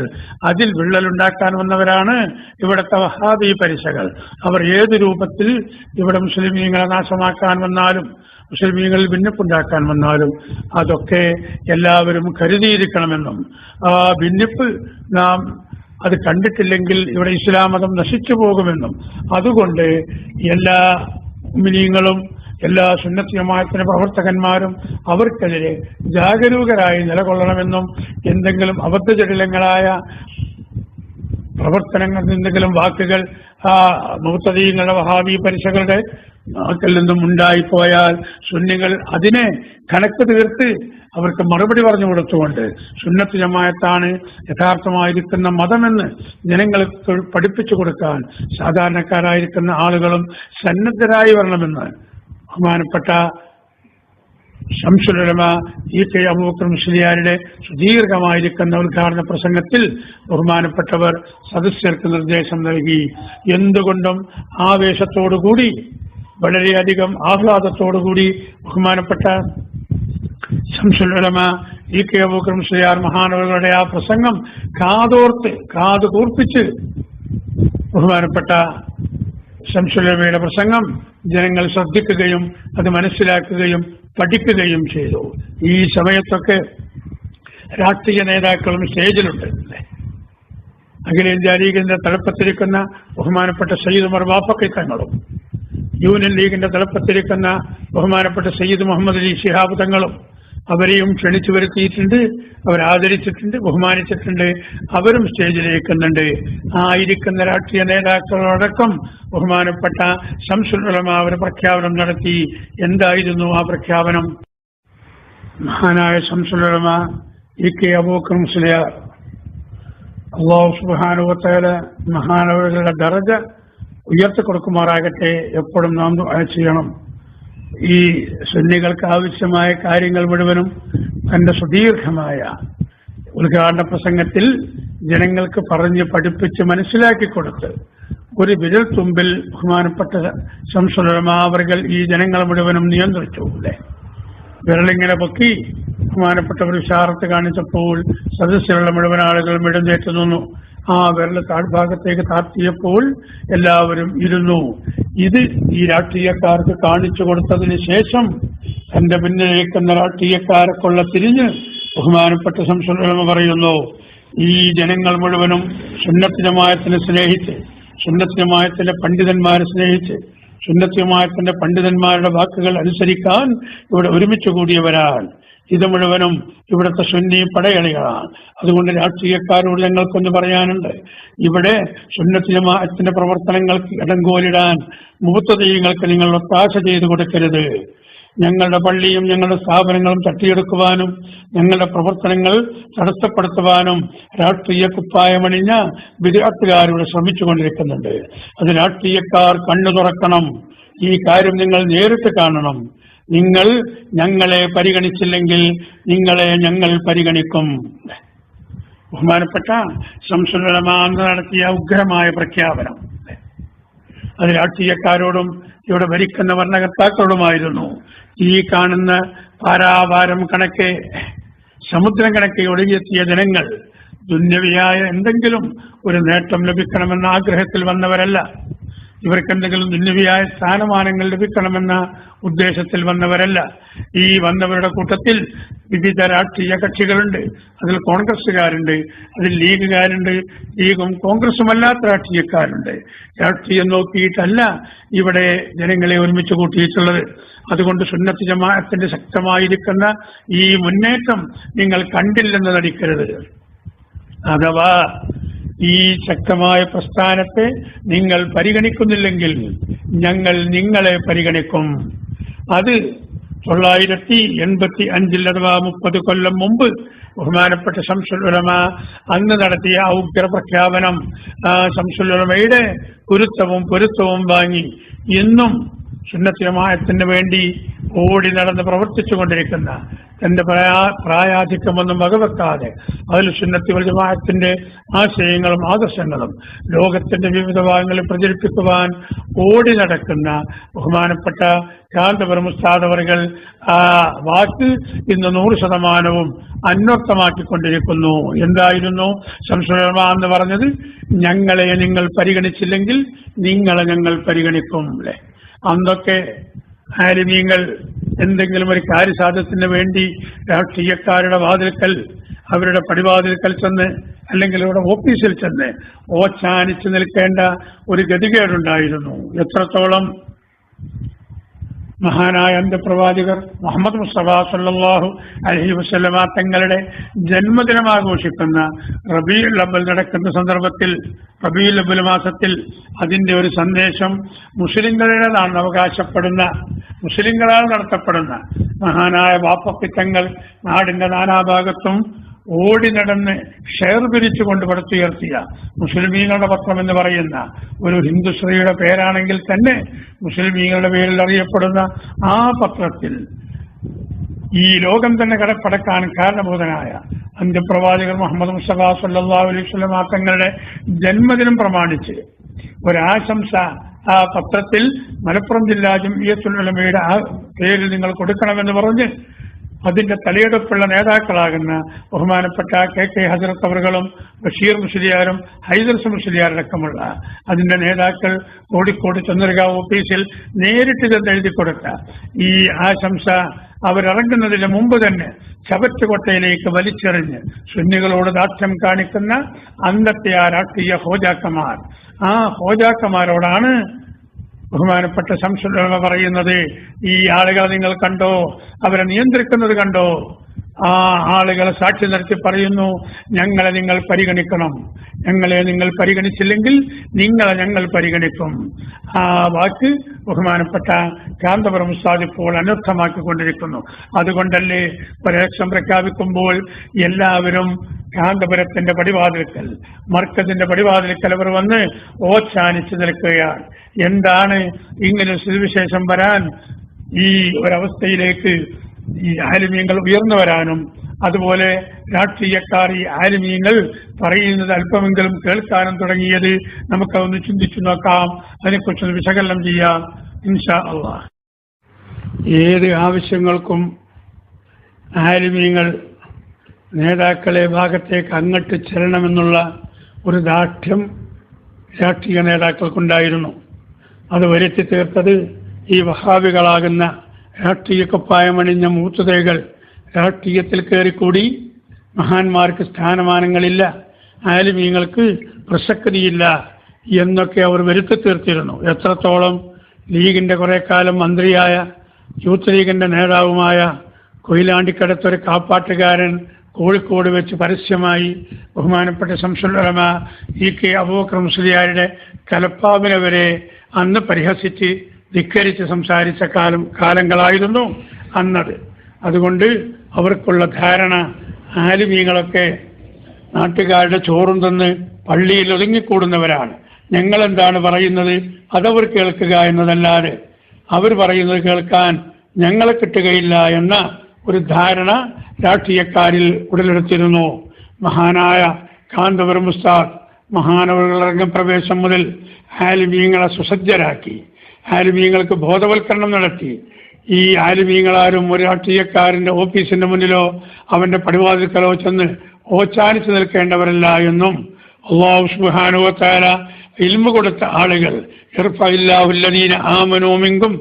അതിൽ വിള്ളലുണ്ടാക്കാൻ വന്നവരാണ് ഇവിടുത്തെ വഹാബി പരിശകൾ. അവർ ഏത് രൂപത്തിൽ ഇവിടെ മുസ്ലിമീങ്ങളെ നാശമാക്കാൻ വന്നാലും മുസ്ലിമീങ്ങളിൽ ഭിന്നിപ്പുണ്ടാക്കാൻ വന്നാലും അതൊക്കെ എല്ലാവരും കരുതിയിരിക്കണമെന്നും ആ ഭിന്നിപ്പ് നാം അത് കണ്ടിട്ടില്ലെങ്കിൽ ഇവിടെ ഇസ്ലാം മതം നശിച്ചു പോകുമെന്നും അതുകൊണ്ട് എല്ലാ മുഅ്മിനീങ്ങളും എല്ലാ സുന്നത്ത് ജമാഅത്തിന്റെ പ്രവർത്തകന്മാരും അവർക്കെതിരെ ജാഗരൂകരായി നിലകൊള്ളണമെന്നും എന്തെങ്കിലും അബദ്ധജടിലങ്ങളായ പ്രവർത്തനങ്ങൾ എന്തെങ്കിലും വാക്കുകൾ ആ മുഅ്തദീങ്ങളുടെ വഹാബി പരിശകളുടെ നാക്കിൽ നിന്നും ഉണ്ടായിപ്പോയാൽ സുന്നികൾ അതിനെ കണക്ക് തീർത്ത് അവർക്ക് മറുപടി പറഞ്ഞു കൊടുത്തുകൊണ്ട് സുന്നത്ത് ജമാഅത്താണ് യഥാർത്ഥമായിരിക്കുന്ന മതമെന്ന് ജനങ്ങൾക്ക് പഠിപ്പിച്ചു കൊടുക്കാൻ സാധാരണക്കാരായിരിക്കുന്ന ആളുകളും സന്നദ്ധരായി വരണമെന്ന് ബഹുമാനപ്പെട്ട ശംസുൽ ഉലമാ EK അബൂബക്കർ മുസ്ലിയാരുടെ സുദീർഘമായിരിക്കുന്ന ഉദ്ഘാടന പ്രസംഗത്തിൽ ബഹുമാനപ്പെട്ടവർ സദസ്യർക്ക് നിർദ്ദേശം നൽകി. എന്തുകൊണ്ടും ആവേശത്തോടുകൂടി വളരെയധികം ആഹ്ലാദത്തോടുകൂടി ബഹുമാനപ്പെട്ട ശംസുൽ ഉലമാ EK അബൂബക്കർ മുസ്ലിയാർ മഹാനവറുകളുടെ ആ പ്രസംഗം കാത് കൂർപ്പിച്ച് ബഹുമാനപ്പെട്ട ശംസുൽ ഉലമയുടെ പ്രസംഗം ജനങ്ങൾ ശ്രദ്ധിക്കുകയും അത് മനസ്സിലാക്കുകയും പഠിക്കുകയും ചെയ്തു. ഈ സമയത്തൊക്കെ രാഷ്ട്രീയ നേതാക്കളും സ്റ്റേജിലുണ്ട്. അഖിലേന്ത്യാ ലീഗിന്റെ തലപ്പത്തിരിക്കുന്ന ബഹുമാനപ്പെട്ട സയ്യിദ് ഉമർ ബാഫഖി തങ്ങളും യൂണിയൻ ലീഗിന്റെ തലപ്പത്തിരിക്കുന്ന ബഹുമാനപ്പെട്ട സയ്യിദ് മുഹമ്മദ് അലി ശിഹാബ് തങ്ങളും അവരെയും ക്ഷണിച്ചു വരുത്തിയിട്ടുണ്ട്. അവരാദരിച്ചിട്ടുണ്ട്, ബഹുമാനിച്ചിട്ടുണ്ട്. അവരും സ്റ്റേജിലേക്കുന്നുണ്ട്. ആയിരിക്കുന്ന രാഷ്ട്രീയ നേതാക്കളോടക്കം ബഹുമാനപ്പെട്ട ശംസുൽ ഉലമാ ഒരു പ്രഖ്യാപനം നടത്തി. എന്തായിരുന്നു ആ പ്രഖ്യാപനം? മഹാനായ ശംസുൽ ഉലമാ EK അബൂബക്കർ മുസ്ലിയാർ അല്ലാഹു സുബ്ഹാനഹു വ തആല മഹാനവറുകളുടെ ദറജ ഉയർത്തി കൊടുക്കുമാറാകട്ടെ. എപ്പോഴും നാം ദുആ ചെയ്യണം. ഈ സുന്നികൾക്ക് ആവശ്യമായ കാര്യങ്ങൾ മുഴുവനും തന്റെ സുദീർഘമായ ഉദ്ഘാടന പ്രസംഗത്തിൽ ജനങ്ങൾക്ക് പറഞ്ഞ് പഠിപ്പിച്ച് മനസ്സിലാക്കി കൊടുത്ത് ഒരു വിരൽ തുമ്പിൽ ബഹുമാനപ്പെട്ട ശംസുൽ ഉലമാ അവർകൾ ഈ ജനങ്ങളെ മുഴുവനും നിയന്ത്രിച്ചു. വിരലിങ്ങനെ പൊക്കി ബഹുമാനപ്പെട്ടവർ ഇശാറത്ത് കാണിച്ചപ്പോൾ സദസ്യരുള്ള മുഴുവൻ ആളുകളും എഴുന്നേറ്റ് നിന്നു. ആ വിരൽ താഴ്ഭാഗത്തേക്ക് താഴ്ത്തിയപ്പോൾ എല്ലാവരും ഇരുന്നു. ഇത് ഈ രാഷ്ട്രീയക്കാർക്ക് കാണിച്ചു കൊടുത്തതിന് ശേഷം തന്റെ പിന്നിലേക്കുന്ന രാഷ്ട്രീയക്കാരെ കൊള്ള തിരിഞ്ഞ് ബഹുമാനപ്പെട്ട ശംസുൽ ഉലമാ പറയുന്നു, ഈ ജനങ്ങൾ മുഴുവനും സുന്നത്ത് ജമാഅത്തിനെ സ്നേഹിച്ച്, സുന്നത്ത് ജമാഅത്തിലെ പണ്ഡിതന്മാരെ സ്നേഹിച്ച്, സുന്നത്ത് ജമാഅത്തിന്റെ പണ്ഡിതന്മാരുടെ വാക്കുകൾ അനുസരിക്കാൻ ഇവിടെ ഒരുമിച്ച് കൂടിയവരാണ്. ഇത് മുഴുവനും ഇവിടുത്തെ സുന്നി പടയണികളാണ്. അതുകൊണ്ട് രാഷ്ട്രീയക്കാരോട് ഞങ്ങൾക്കൊന്ന് പറയാനുണ്ട്. ഇവിടെ സുന്നത്ത് ജമാഅത്തിന്റെ പ്രവർത്തനങ്ങൾക്ക് ഇടങ്കോലിടാൻ മുഅ്തദീങ്ങൾക്ക് നിങ്ങൾ ഒത്താശ ചെയ്തു കൊടുക്കരുത്. ഞങ്ങളുടെ പള്ളിയും ഞങ്ങളുടെ സ്ഥാപനങ്ങളും തട്ടിയെടുക്കുവാനും ഞങ്ങളുടെ പ്രവർത്തനങ്ങൾ തടസ്സപ്പെടുത്തുവാനും രാഷ്ട്രീയ കുപ്പായമണിഞ്ഞ ബിദ്അത്തുകാരോട് ശ്രമിച്ചുകൊണ്ടിരിക്കുന്നുണ്ട്. അത് രാഷ്ട്രീയക്കാർ കണ്ണു തുറക്കണം. ഈ കാര്യം നിങ്ങൾ നേരിട്ട് കാണണം. നിങ്ങൾ ഞങ്ങളെ പരിഗണിച്ചില്ലെങ്കിൽ നിങ്ങളെ ഞങ്ങൾ പരിഗണിക്കും. ബഹുമാനപ്പെട്ട ശംസുൽ ഉലമാ നടത്തിയ ഉഗ്രമായ പ്രഖ്യാപനം അത് രാഷ്ട്രീയക്കാരോടും ഇവിടെ ഭരിക്കുന്ന ഭരണകർത്താക്കളോടുമായിരുന്നു. ഈ കാണുന്ന പാരാവാരം കണക്കെ സമുദ്രം കണക്കെ ഒഴുകിയെത്തിയ ജനങ്ങൾ ദുന്യവിയായ എന്തെങ്കിലും ഒരു നേട്ടം ലഭിക്കണമെന്ന ആഗ്രഹത്തിൽ വന്നവരല്ല. ഇവർക്ക് എന്തെങ്കിലും ദുന്യവിയായ സ്ഥാനമാനങ്ങൾ ലഭിക്കണമെന്ന ഉദ്ദേശത്തിൽ വന്നവരല്ല. ഈ വന്നവരുടെ കൂട്ടത്തിൽ വിവിധ രാഷ്ട്രീയ കക്ഷികളുണ്ട്. അതിൽ കോൺഗ്രസ്സുകാരുണ്ട്, അതിൽ ലീഗുകാരുണ്ട്, ലീഗും കോൺഗ്രസും അല്ലാത്ത രാഷ്ട്രീയക്കാരുണ്ട്. രാഷ്ട്രീയം നോക്കിയിട്ടല്ല ഇവിടെ ജനങ്ങളെ ഒരുമിച്ച് കൂട്ടിയിട്ടുള്ളത്. അതുകൊണ്ട് സുന്നത്ത് ജമാഅത്തിന്റെ ശക്തമായിരിക്കുന്ന ഈ മുന്നേറ്റം നിങ്ങൾ കണ്ടില്ലെന്ന് നടിക്കരുത്. അഥവാ ഈ ശക്തമായ പ്രസ്ഥാനത്തെ നിങ്ങൾ പരിഗണിക്കുന്നില്ലെങ്കിൽ ഞങ്ങൾ നിങ്ങളെ പരിഗണിക്കും. അത് 985 അഥവാ 30 കൊല്ലം മുമ്പ് ബഹുമാനപ്പെട്ട ശംസുൽ ഉലമ അന്ന് നടത്തിയ ഔഗ്ര പ്രഖ്യാപനം. ശംസുൽ ഉലമയുടെ പൊരുത്തവും വാങ്ങി ഇന്നും സുന്നത്ത് ജമാഅത്തിന് വേണ്ടി ഓടി നടന്ന് പ്രവർത്തിച്ചു കൊണ്ടിരിക്കുന്ന, തന്റെ പ്രായാധിക്യമൊന്നും വകവെക്കാതെ അതിൽ സുന്നത്ത് വൽ ജമാഅത്തിന്റെ ആശയങ്ങളും ആദർശങ്ങളും ലോകത്തിന്റെ വിവിധ ഭാഗങ്ങളിൽ പ്രചരിപ്പിക്കുവാൻ ഓടി നടക്കുന്ന ബഹുമാനപ്പെട്ട കാന്തപുരം ഉസ്താദ് അവറുകൾ ആ വാക്ക് ഇന്ന് 100% അന്വർത്ഥമാക്കിക്കൊണ്ടിരിക്കുന്നു. എന്തായിരുന്നു ശംസുൽ ഉലമ എന്ന് പറഞ്ഞത്? ഞങ്ങളെ നിങ്ങൾ പരിഗണിച്ചില്ലെങ്കിൽ നിങ്ങളെ ഞങ്ങൾ പരിഗണിക്കും. അല്ലെ, അന്നൊക്കെ ആലിമീങ്ങൾ എന്തെങ്കിലും ഒരു കാര്യസാധ്യത്തിന് വേണ്ടി രാഷ്ട്രീയക്കാരുടെ വാതിൽക്കൽ, അവരുടെ പടിവാതിൽക്കൽ ചെന്ന് അല്ലെങ്കിൽ അവരുടെ ഓഫീസിൽ ചെന്ന് ഓച്ചാനിച്ച് നിൽക്കേണ്ട ഒരു ഗതികേടുണ്ടായിരുന്നു. എത്രത്തോളം മഹാനായ അന്ത്യപ്രവാചകർ മുഹമ്മദ് മുസ്തഫ സല്ലല്ലാഹു അലൈഹി വസല്ലമ തങ്ങളുടെ ജന്മദിനം ആഘോഷിക്കുന്ന റബീഉൽ അവ്വൽ നടക്കുന്ന സന്ദർഭത്തിൽ, റബീഉൽ അവ്വൽ മാസത്തിൽ അതിന്റെ ഒരു സന്ദേശം മുസ്ലിങ്ങളുടേതാണെന്ന് അവകാശപ്പെടുന്ന, മുസ്ലിങ്ങളാൽ നടത്തപ്പെടുന്ന മഹാനായ ബാപ്പപ്പിത്തങ്ങൾ നാടിന്റെ നാനാഭാഗത്തും ഓടി നടന്ന് ഷെയർ പിരിച്ചുകൊണ്ട് പടുത്തുയർത്തിയ മുസ്ലിമീങ്ങളുടെ പത്രം എന്ന് പറയുന്ന ഒരു ഹിന്ദുശ്രീയുടെ പേരാണെങ്കിൽ തന്നെ മുസ്ലിമീങ്ങളുടെ പേരിൽ അറിയപ്പെടുന്ന ആ പത്രത്തിൽ ഈ ലോകം തന്നെ കടപ്പടക്കാൻ കാരണഭൂതനായ അന്ത്യപ്രവാചകർ മുഹമ്മദ് മുസ്തഫ സല്ലല്ലാഹു അലൈഹി വസല്ലം തങ്ങളുടെ ജന്മദിനം പ്രമാണിച്ച് ഒരാശംസ ആ പത്രത്തിൽ മലപ്പുറം ജില്ലാ ജംഇയ്യത്തുൽ ഉലമയുടെ ആ പേരിൽ നിങ്ങൾ കൊടുക്കണമെന്ന് പറഞ്ഞ് അതിന്റെ തലയെടുപ്പുള്ള നേതാക്കളാകുന്ന ബഹുമാനപ്പെട്ട KK ഹസ്രത്ത് അവറുകളും ബഷീർ മുസ്ലിയാരും ഹൈദർസ് മുസ്ലിയാരടക്കമുള്ള അതിന്റെ നേതാക്കൾ കോഴിക്കോട് ചന്ദ്രകാവ് ഓഫീസിൽ നേരിട്ട് ചെന്ന് എഴുതി കൊടുത്ത ഈ ആശംസ അവരിറങ്ങുന്നതിന് മുമ്പ് തന്നെ ചവറ്റുകൊട്ടയിലേക്ക് വലിച്ചെറിഞ്ഞ് സുന്നികളോട് ദാർഢ്യം കാണിക്കുന്ന അന്നത്തെ ആ രാഷ്ട്രീയ ഹോജാക്കന്മാർ, ആ ഹോജാക്കന്മാരോടാണ് ബഹുമാനപ്പെട്ട ശംസുൽ ഉലമ പറയുന്നത്, ഈ ആളുകളെ നിങ്ങൾ കണ്ടോ, അവരെ നിയന്ത്രിക്കുന്നത് കണ്ടോ? ആ ആളുകളെ സാക്ഷി നിർത്തി പറയുന്നു, ഞങ്ങളെ നിങ്ങൾ പരിഗണിക്കണം, ഞങ്ങളെ നിങ്ങൾ പരിഗണിച്ചില്ലെങ്കിൽ നിങ്ങളെ ഞങ്ങൾ പരിഗണിക്കും. ആ വാക്ക് ബഹുമാനപ്പെട്ട കാന്തപുരം ഉസ്താദ് ഇപ്പോൾ അനർത്ഥമാക്കിക്കൊണ്ടിരിക്കുന്നു. അതുകൊണ്ടല്ലേ പരീക്ഷണം പ്രഖ്യാപിക്കുമ്പോൾ എല്ലാവരും കാന്തപുരത്തിന്റെ പടിവാതിൽക്കൽ, മർക്കസിന്റെ പടിവാതിൽക്കൽ അവർ വന്ന് ഓച്ചാനിച്ചു നിൽക്കുകയാണ്. എന്താണ് ഇങ്ങനെ സ്ഥിതിവിശേഷം വരാൻ, ഈ ഒരവസ്ഥയിലേക്ക് ഈ ആലിമീങ്ങൾ ഉയർന്നു വരാനും അതുപോലെ രാഷ്ട്രീയക്കാർ ഈ ആലിമീങ്ങൾ പറയുന്നത് അല്പമെങ്കിലും കേൾക്കാനും തുടങ്ങിയത് നമുക്കതൊന്ന് ചിന്തിച്ചു നോക്കാം, അതിനെക്കുറിച്ചൊന്ന് വിശകലനം ചെയ്യാം ഇൻഷാ അല്ലാഹ്. ഏത് ആവശ്യങ്ങൾക്കും ആലിമീങ്ങൾ നേതാക്കളെ ഭാഗത്തേക്ക് അങ്ങോട്ട് ചെല്ലണമെന്നുള്ള ഒരു ദാർഢ്യം രാഷ്ട്രീയ നേതാക്കൾക്കുണ്ടായിരുന്നു. അത് വരുത്തി തീർത്തത് ഈ വഹാബികളാകുന്ന രാഷ്ട്രീയ കുപ്പായമണിഞ്ഞ മൂത്തുതൈകൾ രാഷ്ട്രീയത്തിൽ കയറിക്കൂടി മഹാന്മാർക്ക് സ്ഥാനമാനങ്ങളില്ല, ആലിമീങ്ങൾക്ക് പ്രസക്തിയില്ല എന്നൊക്കെ അവർ വരുത്തി തീർത്തിരുന്നു. എത്രത്തോളം ലീഗിന്റെ കുറെ കാലം മന്ത്രിയായ യൂത്ത് ലീഗിന്റെ നേതാവുമായ കൊയിലാണ്ടിക്കടുത്തൊരു കാപ്പാട്ടുകാരൻ കോഴിക്കോട് വെച്ച് പരസ്യമായി ബഹുമാനപ്പെട്ട ശംസുൽ ഉലമ EK അബൂബക്കർ മുസ്ലിയാരുടെ കലപ്പാവിനെ വരെ അന്ന് പരിഹസിച്ച് ധിക്കരിച്ച് സംസാരിച്ച കാലങ്ങളായിരുന്നു അന്നത്. അതുകൊണ്ട് അവർക്കുള്ള ധാരണ ആലിമീങ്ങളൊക്കെ നാട്ടുകാരുടെ ചോറും തന്ന് പള്ളിയിൽ ഒതുങ്ങിക്കൂടുന്നവരാണ്, ഞങ്ങളെന്താണ് പറയുന്നത് അതവർ കേൾക്കുക എന്നതല്ലാതെ അവർ പറയുന്നത് കേൾക്കാൻ ഞങ്ങളെ കിട്ടുകയില്ല എന്ന ഒരു ധാരണ രാഷ്ട്രീയക്കാരിൽ ഉടലെടുത്തിരുന്നു. മഹാനായ കാന്തപുരം ഉസ്താദ് മഹാനവറുകളുടെ രംഗപ്രവേശം മുതൽ ആലിമീങ്ങളെ സുസജ്ജരാക്കി, ആലിമീങ്ങൾക്ക് ബോധവൽക്കരണം നടത്തി. ഈ ആലിമീങ്ങളാരും ഒരു രാഷ്ട്രീയക്കാരന്റെ ഓഫീസിന്റെ മുന്നിലോ അവന്റെ പടിവാതിൽക്കലോ ചെന്ന് ഓച്ചാനിച്ചു നിൽക്കേണ്ടവരല്ല എന്നും അല്ലാഹു സുബ്ഹാനഹു വ തആല ഇൽമു കൊടുത്ത ആളുകൾ, ഇർഫഇല്ലാഹുല്ലദീന ആമനൂ മിൻകും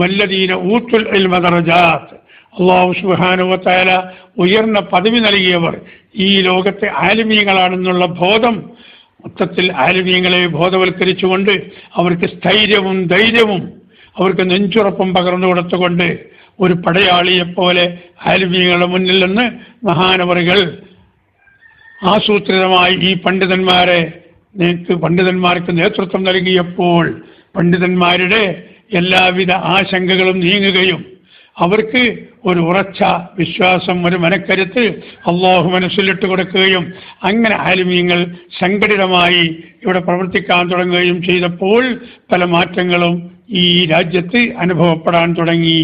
വല്ലദീന ഊത്തുൽ ഇൽമ ദറജാത്ത്, അല്ലാഹു സുബ്ഹാനഹു വ തആല ഉയർന്ന പദവി നൽകിയവർ ഈ ലോകത്തെ ആലിമീങ്ങളാണെന്നുള്ള ബോധം, മൊത്തത്തിൽ ആലിമീങ്ങളെ ബോധവൽക്കരിച്ചുകൊണ്ട് അവർക്ക് സ്ഥൈര്യവും ധൈര്യവും അവർക്ക് നെഞ്ചുറപ്പും പകർന്നു കൊടുത്തുകൊണ്ട് ഒരു പടയാളിയെപ്പോലെ ആലിമീങ്ങളുടെ മുന്നിൽ നിന്ന് മഹാനവറുകൾ ആസൂത്രിതമായി ഈ പണ്ഡിതന്മാർക്ക് നേതൃത്വം നൽകിയപ്പോൾ പണ്ഡിതന്മാരുടെ എല്ലാവിധ ആശങ്കകളും നീങ്ങുകയും അവർക്ക് ഒരു ഉറച്ച വിശ്വാസം, ഒരു മനക്കരുത്ത് അള്ളാഹു മനസ്സിലിട്ട് കൊടുക്കുകയും അങ്ങനെ ആലിമീങ്ങൾ സംഘടിതമായി ഇവിടെ പ്രവർത്തിക്കാൻ തുടങ്ങുകയും ചെയ്തപ്പോൾ പല മാറ്റങ്ങളും ഈ രാജ്യത്ത് അനുഭവപ്പെടാൻ തുടങ്ങി.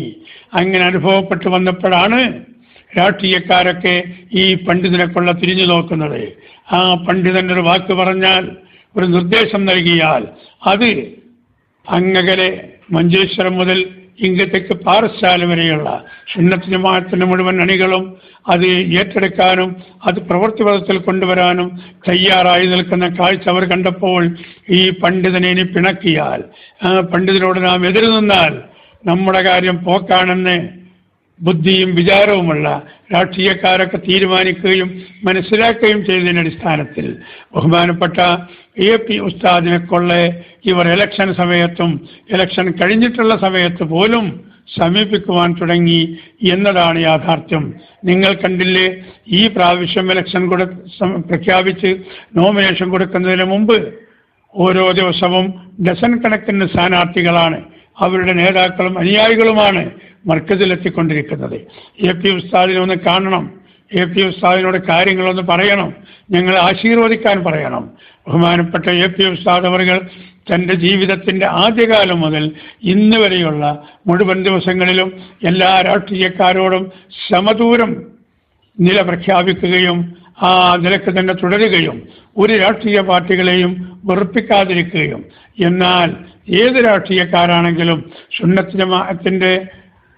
അങ്ങനെ അനുഭവപ്പെട്ടു വന്നപ്പോഴാണ് രാഷ്ട്രീയക്കാരൊക്കെ ഈ പണ്ഡിതനെ കൊള്ള തിരിഞ്ഞു നോക്കുന്നത്. ആ പണ്ഡിതൻ ഒരു വാക്ക് പറഞ്ഞാൽ, ഒരു നിർദ്ദേശം നൽകിയാൽ അത് അങ്ങകലെ മഞ്ചേശ്വരം മുതൽ ഇങ്ങത്തേക്ക് പാറശാല വരെയുള്ള സുന്നത്ത് ജമാഅത്തിന്റെ മുഴുവൻ അണികളും അത് ഏറ്റെടുക്കാനും അത് പ്രവൃത്തിപഥത്തിൽ കൊണ്ടുവരാനും തയ്യാറായി നിൽക്കുന്ന കാഴ്ച അവർ കണ്ടപ്പോൾ ഈ പണ്ഡിതനെ ഇനി പിണക്കിയാൽ, ആ പണ്ഡിതനോട് നാം എതിരു നിന്നാൽ നമ്മുടെ കാര്യം പോക്കാണെന്ന് ബുദ്ധിയും വിചാരവുമുള്ള രാഷ്ട്രീയക്കാരൊക്കെ തീരുമാനിക്കുകയും മനസ്സിലാക്കുകയും ചെയ്തതിന്റെ അടിസ്ഥാനത്തിൽ ബഹുമാനപ്പെട്ട AP ഉസ്താദിനെ കൊള്ള ഇവർ ഇലക്ഷൻ സമയത്തും ഇലക്ഷൻ കഴിഞ്ഞിട്ടുള്ള സമയത്ത് പോലും സമീപിക്കുവാൻ തുടങ്ങി എന്നതാണ് യാഥാർത്ഥ്യം. നിങ്ങൾ കണ്ടില്ലേ, ഈ പ്രാവശ്യം ഇലക്ഷൻ പ്രഖ്യാപിച്ച് നോമിനേഷൻ കൊടുക്കുന്നതിന് മുമ്പ് ഓരോ ദിവസവും ഡസൻ കണക്കിന് സ്ഥാനാർത്ഥികളാണ്, അവരുടെ നേതാക്കളും അനുയായികളുമാണ് മർക്കസിലെത്തിക്കൊണ്ടിരിക്കുന്നത്. AP ഉസ്താദിനെ ഒന്ന് കാണണം, AP ഉസ്താദിനോട് കാര്യങ്ങളൊന്ന് പറയണം, ഞങ്ങൾ ആശീർവദിക്കാൻ പറയണം. ബഹുമാനപ്പെട്ട AP ഉസ്താദ് അവர்கள் തൻ്റെ ജീവിതത്തിൻ്റെ ആദ്യകാലം മുതൽ ഇന്ന് വരെയുള്ള മുഴുവൻ ദിവസങ്ങളിലും എല്ലാ രാഷ്ട്രീയക്കാരോടും സമദൂരം നില പ്രഖ്യാപിക്കുകയും ആ നിലക്ക് തന്നെ തുടരുകയും ഒരു രാഷ്ട്രീയ പാർട്ടികളെയും വെറുപ്പിക്കാതിരിക്കുകയും, എന്നാൽ ഏത് രാഷ്ട്രീയക്കാരാണെങ്കിലും സുന്നത്ത് ജമാഅത്തിന്റെ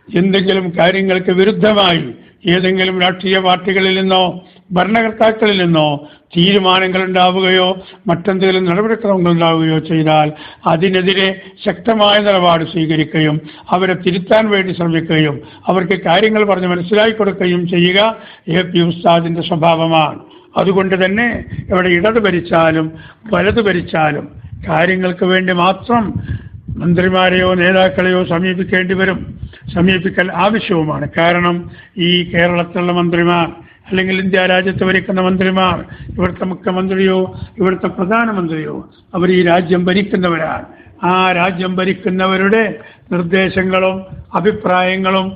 എന്തെങ്കിലും കാര്യങ്ങൾക്ക് വിരുദ്ധമായി ഏതെങ്കിലും രാഷ്ട്രീയ പാർട്ടികളിൽ നിന്നോ ഭരണകർത്താക്കളിൽ നിന്നോ തീരുമാനങ്ങൾ ഉണ്ടാവുകയോ മറ്റെന്തെങ്കിലും നടപടിക്രമങ്ങൾ ഉണ്ടാവുകയോ ചെയ്താൽ അതിനെതിരെ ശക്തമായ നിലപാട് സ്വീകരിക്കുകയും അവരെ തിരുത്താൻ വേണ്ടി ശ്രമിക്കുകയും അവർക്ക് കാര്യങ്ങൾ പറഞ്ഞ് മനസ്സിലാക്കി കൊടുക്കുകയും ചെയ്യുക AP ഉസ്താദിന്റെ സ്വഭാവമാണ്. അതുകൊണ്ട് തന്നെ ഇവിടെ ഇടത് ഭരിച്ചാലും വലത് ഭരിച്ചാലും കാര്യങ്ങൾക്ക് വേണ്ടി മാത്രം മന്ത്രിമാരെയോ നേതാക്കളെയോ സമീപിക്കേണ്ടി വരും, സമീപിക്കൽ ആവശ്യവുമാണ്. കാരണം ഈ കേരളത്തിലുള്ള മന്ത്രിമാർ അല്ലെങ്കിൽ ഇന്ത്യ രാജ്യത്ത് ഭരിക്കുന്ന മന്ത്രിമാർ, ഇവിടുത്തെ മുഖ്യമന്ത്രിയോ ഇവിടുത്തെ പ്രധാനമന്ത്രിയോ അവർ ഈ രാജ്യം ഭരിക്കുന്നവരാണ്. ആ രാജ്യം ഭരിക്കുന്നവരുടെ നിർദ്ദേശങ്ങളും അഭിപ്രായങ്ങളും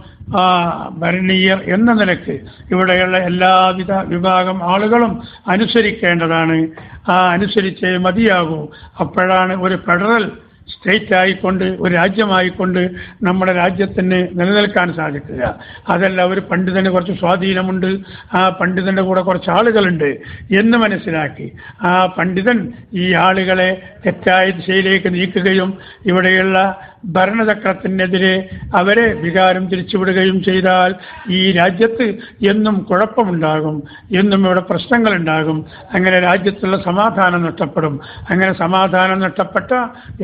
ഭരണീയർ എന്ന നിലക്ക് ഇവിടെയുള്ള എല്ലാവിധ വിഭാഗം ആളുകളും അനുസരിക്കേണ്ടതാണ്. അനുസരിച്ചേ മതിയാകൂ. അപ്പോഴാണ് ഒരു ഫെഡറൽ സ്റ്റേറ്റ് ആയിക്കൊണ്ട് ഒരു രാജ്യമായിക്കൊണ്ട് നമ്മുടെ രാജ്യത്തിന് നിലനിൽക്കാൻ സാധിക്കുക. അതല്ല ഒരു പണ്ഡിതന് കുറച്ച് സ്വാധീനമുണ്ട്, ആ പണ്ഡിതന്റെ കൂടെ കുറച്ച് ആളുകളുണ്ട് എന്ന് മനസ്സിലാക്കി ആ പണ്ഡിതൻ ഈ ആളുകളെ തെറ്റായ ദിശയിലേക്ക് നീക്കുകയും ഇവിടെയുള്ള ഭരണചക്രത്തിനെതിരെ അവരെ വികാരം തിരിച്ചുവിടുകയും ചെയ്താൽ ഈ രാജ്യത്ത് എന്നും കുഴപ്പമുണ്ടാകും, എന്നും ഇവിടെ പ്രശ്നങ്ങളുണ്ടാകും. അങ്ങനെ രാജ്യത്തുള്ള സമാധാനം നഷ്ടപ്പെടും. അങ്ങനെ സമാധാനം നഷ്ടപ്പെട്ട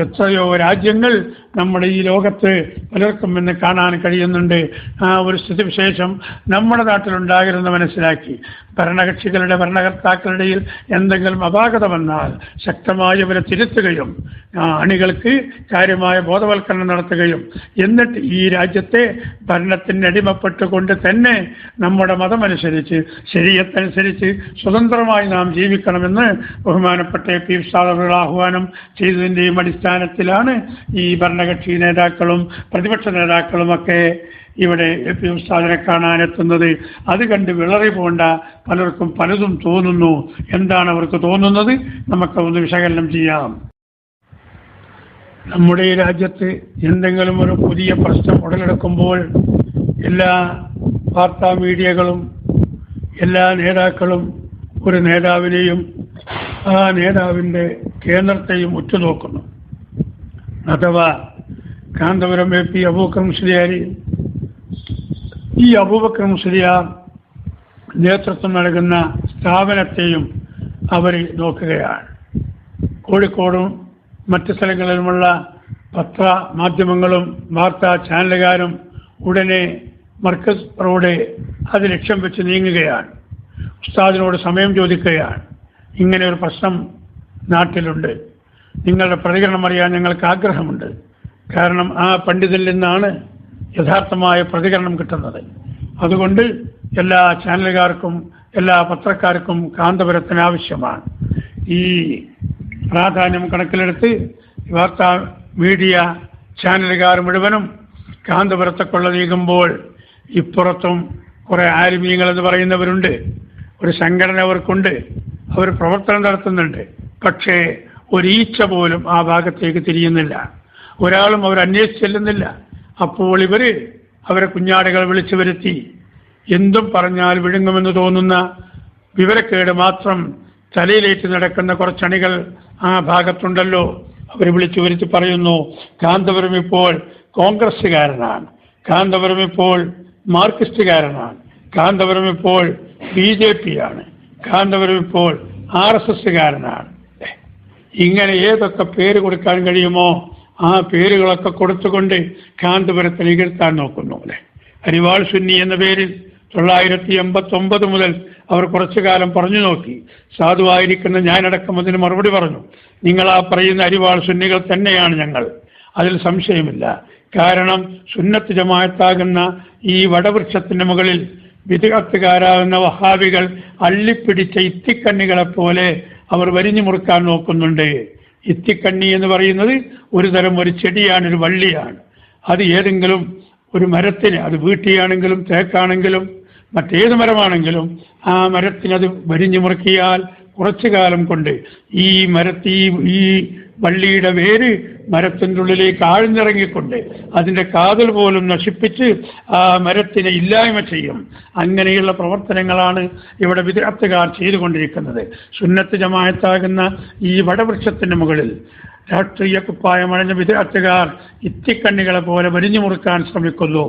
എത്രയോ രാജ്യങ്ങൾ നമ്മുടെ ഈ ലോകത്ത് പലർക്കും ഇന്ന് കാണാൻ കഴിയുന്നുണ്ട്. ആ ഒരു സ്ഥിതിവിശേഷം നമ്മുടെ നാട്ടിലുണ്ടാകരുതെന്ന് മനസ്സിലാക്കി ഭരണകക്ഷികളുടെ ഭരണകർത്താക്കളുടെയിൽ എന്തെങ്കിലും അപാകത വന്നാൽ ശക്തമായി അവരെ തിരുത്തുകയും അണികൾക്ക് കാര്യമായ ബോധവൽക്കരണം നടത്തുകയും എന്നിട്ട് ഈ രാജ്യത്തെ ഭരണത്തിന് അടിമപ്പെട്ടുകൊണ്ട് തന്നെ നമ്മുടെ മതമനുസരിച്ച് ശരീഅത്തനുസരിച്ച് സ്വതന്ത്രമായി നാം ജീവിക്കണമെന്ന് ബഹുമാനപ്പെട്ട AP ഉസ്താദ് ആഹ്വാനം ചെയ്തതിൻ്റെയും അടിസ്ഥാനത്തിലാണ് ഈ ഭരണകക്ഷി നേതാക്കളും പ്രതിപക്ഷ നേതാക്കളുമൊക്കെ ഇവിടെ AP ഉസ്താദിനെ കാണാനെത്തുന്നത്. അത് കണ്ട് വിളറി പോണ്ട പലർക്കും പലതും തോന്നുന്നു. എന്താണ് അവർക്ക് തോന്നുന്നത്? നമുക്കൊന്ന് വിശകലനം ചെയ്യാം. നമ്മുടെ ഈ രാജ്യത്ത് എന്തെങ്കിലും ഒരു പുതിയ പ്രശ്നം ഉടലെടുക്കുമ്പോൾ എല്ലാ വാർത്താ മീഡിയകളും എല്ലാ നേതാക്കളും ഒരു നേതാവിനെയും ആ നേതാവിൻ്റെ കേന്ദ്രത്തെയും ഉറ്റുനോക്കുന്നു. അഥവാ കാന്തപുരം AP അബൂബക്കർ മുസ്ലിയാർ, ഈ അബൂബക്കർ മുസ്ലിയാർ നേതൃത്വം നൽകുന്ന സ്ഥാപനത്തെയും അവർ നോക്കുകയാണ്. കോഴിക്കോടും മറ്റ് സ്ഥലങ്ങളിലുമുള്ള പത്ര മാധ്യമങ്ങളും വാർത്താ ചാനലുകാരും ഉടനെ മർക്കസ് റോഡ് അത് ലക്ഷ്യം വെച്ച് നീങ്ങുകയാണ്. ഉസ്താദിനോട് സമയം ചോദിക്കുകയാണ്. ഇങ്ങനെ ഒരു പ്രശ്നം നാട്ടിലുണ്ട്, നിങ്ങളുടെ പ്രതികരണം അറിയാൻ ഞങ്ങൾക്ക് ആഗ്രഹമുണ്ട്. കാരണം ആ പണ്ഡിതനിൽ നിന്നാണ് യഥാർത്ഥമായ പ്രതികരണം കിട്ടുന്നത്. അതുകൊണ്ട് എല്ലാ ചാനലുകാർക്കും എല്ലാ പത്രക്കാർക്കും കാന്തപുരത്തിന് ആവശ്യമാണ്. ഈ പ്രാധാന്യം കണക്കിലെടുത്ത് വാർത്താ മീഡിയ ചാനലുകാർ മുഴുവനും കാന്തപുരത്തെ കൊള്ള നീങ്ങുമ്പോൾ ഇപ്പുറത്തും കുറെ ആലിമീങ്ങൾ എന്ന് പറയുന്നവരുണ്ട്, ഒരു സംഘടന അവർക്കുണ്ട്, അവർ പ്രവർത്തനം നടത്തുന്നുണ്ട്. പക്ഷേ ഒരീച്ച പോലും ആ ഭാഗത്തേക്ക് തിരിയുന്നില്ല, ഒരാളും അവർ അന്വേഷിച്ച് ചെല്ലുന്നില്ല. അപ്പോൾ അവരെ കുഞ്ഞാടുകൾ വിളിച്ചു വരുത്തി എന്തും പറഞ്ഞാൽ വിഴുങ്ങുമെന്ന് തോന്നുന്ന വിവരക്കേട് മാത്രം തലയിലേറ്റ് നടക്കുന്ന കുറച്ചണികൾ ആ ഭാഗത്തുണ്ടല്ലോ. അവർ വിളിച്ചു വരുത്തി പറയുന്നു, കാന്തപുരം ഇപ്പോൾ കോൺഗ്രസ്സുകാരനാണ്, കാന്തപുരം ഇപ്പോൾ മാർക്സിസ്റ്റുകാരനാണ്, കാന്തപുരം ഇപ്പോൾ BJP ആണ്, കാന്തപുരം ഇപ്പോൾ RSSകാരനാണ്. ഇങ്ങനെ ഏതൊക്കെ പേര് കൊടുക്കാൻ കഴിയുമോ ആ പേരുകളൊക്കെ കൊടുത്തുകൊണ്ട് കാന്തപുരത്തിന് ഇകഴ്ത്താൻ നോക്കുന്നു. അല്ലെ, അരിവാൾ സുന്നി എന്ന പേരിൽ 1989 മുതൽ അവർ കുറച്ചു കാലം പറഞ്ഞു നോക്കി. സാധുവായിരിക്കുന്ന ഞാനടക്കം അതിന് മറുപടി പറഞ്ഞു, നിങ്ങൾ ആ പറയുന്ന അരിവാൾ സുന്നികൾ തന്നെയാണ് ഞങ്ങൾ, അതിൽ സംശയമില്ല. കാരണം സുന്നത്ത് ജമാഅത്താകുന്ന ഈ വടവൃക്ഷത്തിന്റെ മുകളിൽ വിദഗ്ധക്കാരാകുന്ന വഹാബികൾ അള്ളിപ്പിടിച്ച ഇത്തിക്കണ്ണികളെ പോലെ അവർ വരിഞ്ഞു മുറുക്കാൻ നോക്കുന്നുണ്ട്. ഇത്തിക്കണ്ണി എന്ന് പറയുന്നത് ഒരു തരം ഒരു ചെടിയാണ്, ഒരു വള്ളിയാണ്. അത് ഏതെങ്കിലും ഒരു മരത്തിന്, അത് വീട്ടിയാണെങ്കിലും തേക്കാണെങ്കിലും മറ്റേത് മരമാണെങ്കിലും ആ മരത്തിനത് വരിഞ്ഞു മുറുക്കിയാൽ കുറച്ചു കാലം കൊണ്ട് ഈ വള്ളിയുടെ വേര് മരത്തിൻ്റെ ഉള്ളിലേക്ക് ആഴ്ന്നിറങ്ങിക്കൊണ്ട് അതിൻ്റെ കാതൽ പോലും നശിപ്പിച്ച് ആ മരത്തിനെ ഇല്ലായ്മ ചെയ്യും. അങ്ങനെയുള്ള പ്രവർത്തനങ്ങളാണ് ഇവിടെ വിദഗ്ധക്കാർ ചെയ്തുകൊണ്ടിരിക്കുന്നത്. സുന്നത്ത് ജമാഅത്താകുന്ന ഈ വടവൃക്ഷത്തിൻ്റെ മുകളിൽ രാഷ്ട്രീയ കുപ്പായമണിഞ്ഞ വിദഗ്ധക്കാർ ഇത്തിക്കണ്ണികളെ പോലെ വരിഞ്ഞു മുറുക്കാൻ ശ്രമിക്കുന്നു.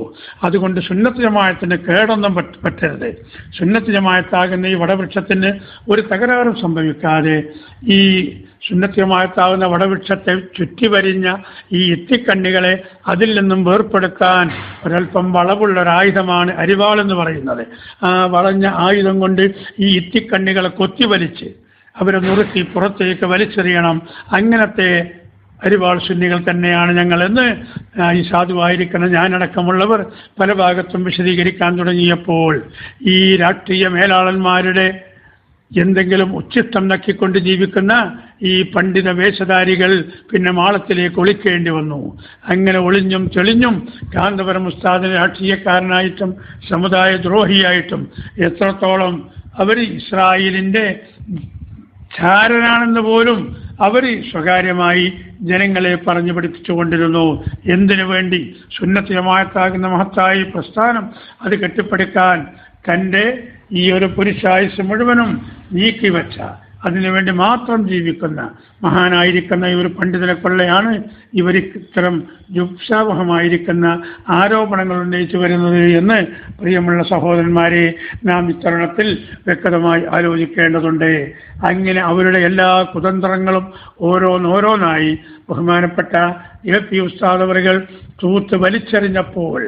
അതുകൊണ്ട് സുന്നത്ത് ജമാഅത്തിന് കേടൊന്നും പറ്റരുത്. സുന്നത്ത് ജമാഅത്താകുന്ന ഈ വടവൃക്ഷത്തിന് ഒരു തകരാറും സംഭവിക്കാതെ ഈ സുന്നത്ത് ജമാഅത്താകുന്ന വടവൃക്ഷത്തെ ചുറ്റി വരിഞ്ഞ ഈ ഇത്തിക്കണ്ണികളെ അതിൽ നിന്നും വേർപ്പെടുത്താൻ ഒരൽപ്പം വളവുള്ളൊരായുധമാണ് അരിവാൾ എന്ന് പറയുന്നത്. ആ വളഞ്ഞ ആയുധം കൊണ്ട് ഈ ഇത്തിക്കണ്ണികളെ കൊത്തിവലിച്ച് അവരെ നുറുക്കി പുറത്തേക്ക് വലിച്ചെറിയണം. അങ്ങനത്തെ അരിവാൾ സുന്നികൾ തന്നെയാണ് ഞങ്ങളെന്ന് ഈ സാധുവായിരിക്കുന്ന ഞാനടക്കമുള്ളവർ പല ഭാഗത്തും വിശദീകരിക്കാൻ തുടങ്ങിയപ്പോൾ ഈ രാഷ്ട്രീയ മേലാളന്മാരുടെ എന്തെങ്കിലും ഉച്ഛിഷ്ടം നക്കിക്കൊണ്ട് ജീവിക്കുന്ന ഈ പണ്ഡിത വേഷധാരികൾ പിന്നെ മാളത്തിലേക്ക് ഒളിക്കേണ്ടി വന്നു. അങ്ങനെ ഒളിഞ്ഞും തെളിഞ്ഞും കാന്തപുരം ഉസ്താദിനെ രാഷ്ട്രീയക്കാരനായിട്ടും സമുദായ ദ്രോഹിയായിട്ടും എത്രത്തോളം അവർ ഇസ്രായേലിൻ്റെ ധാരനാണെന്ന് പോലും അവർ സ്വകാര്യമായി ജനങ്ങളെ പറഞ്ഞു പഠിപ്പിച്ചുകൊണ്ടിരുന്നു. എന്തിനു വേണ്ടി? സുന്നത്ത് ജമാഅത്താകുന്ന മഹത്തായ പ്രസ്ഥാനം അത് കെട്ടിപ്പടുക്കാൻ തൻ്റെ ഈ ഒരു പുരുഷായുസ് മുഴുവനും നീക്കിവെച്ച, അതിനുവേണ്ടി മാത്രം ജീവിക്കുന്ന മഹാനായിരിക്കുന്ന ഈ ഒരു പണ്ഡിതനെ കൊള്ളയാണ് ഇവർ ഇത്തരം ജുപ്സാവഹമായിരിക്കുന്ന ആരോപണങ്ങൾ ഉന്നയിച്ചു വരുന്നത് എന്ന് പ്രിയമുള്ള സഹോദരന്മാരെ നാം ഇത്തരുണത്തിൽ വ്യക്തമായി ആലോചിക്കേണ്ടതുണ്ട്. അങ്ങനെ അവരുടെ എല്ലാ കുതന്ത്രങ്ങളും ഓരോന്നോരോന്നായി ബഹുമാനപ്പെട്ട AP ഉസ്താദ് അവറുകൾ തൂത്ത് വലിച്ചെറിഞ്ഞപ്പോൾ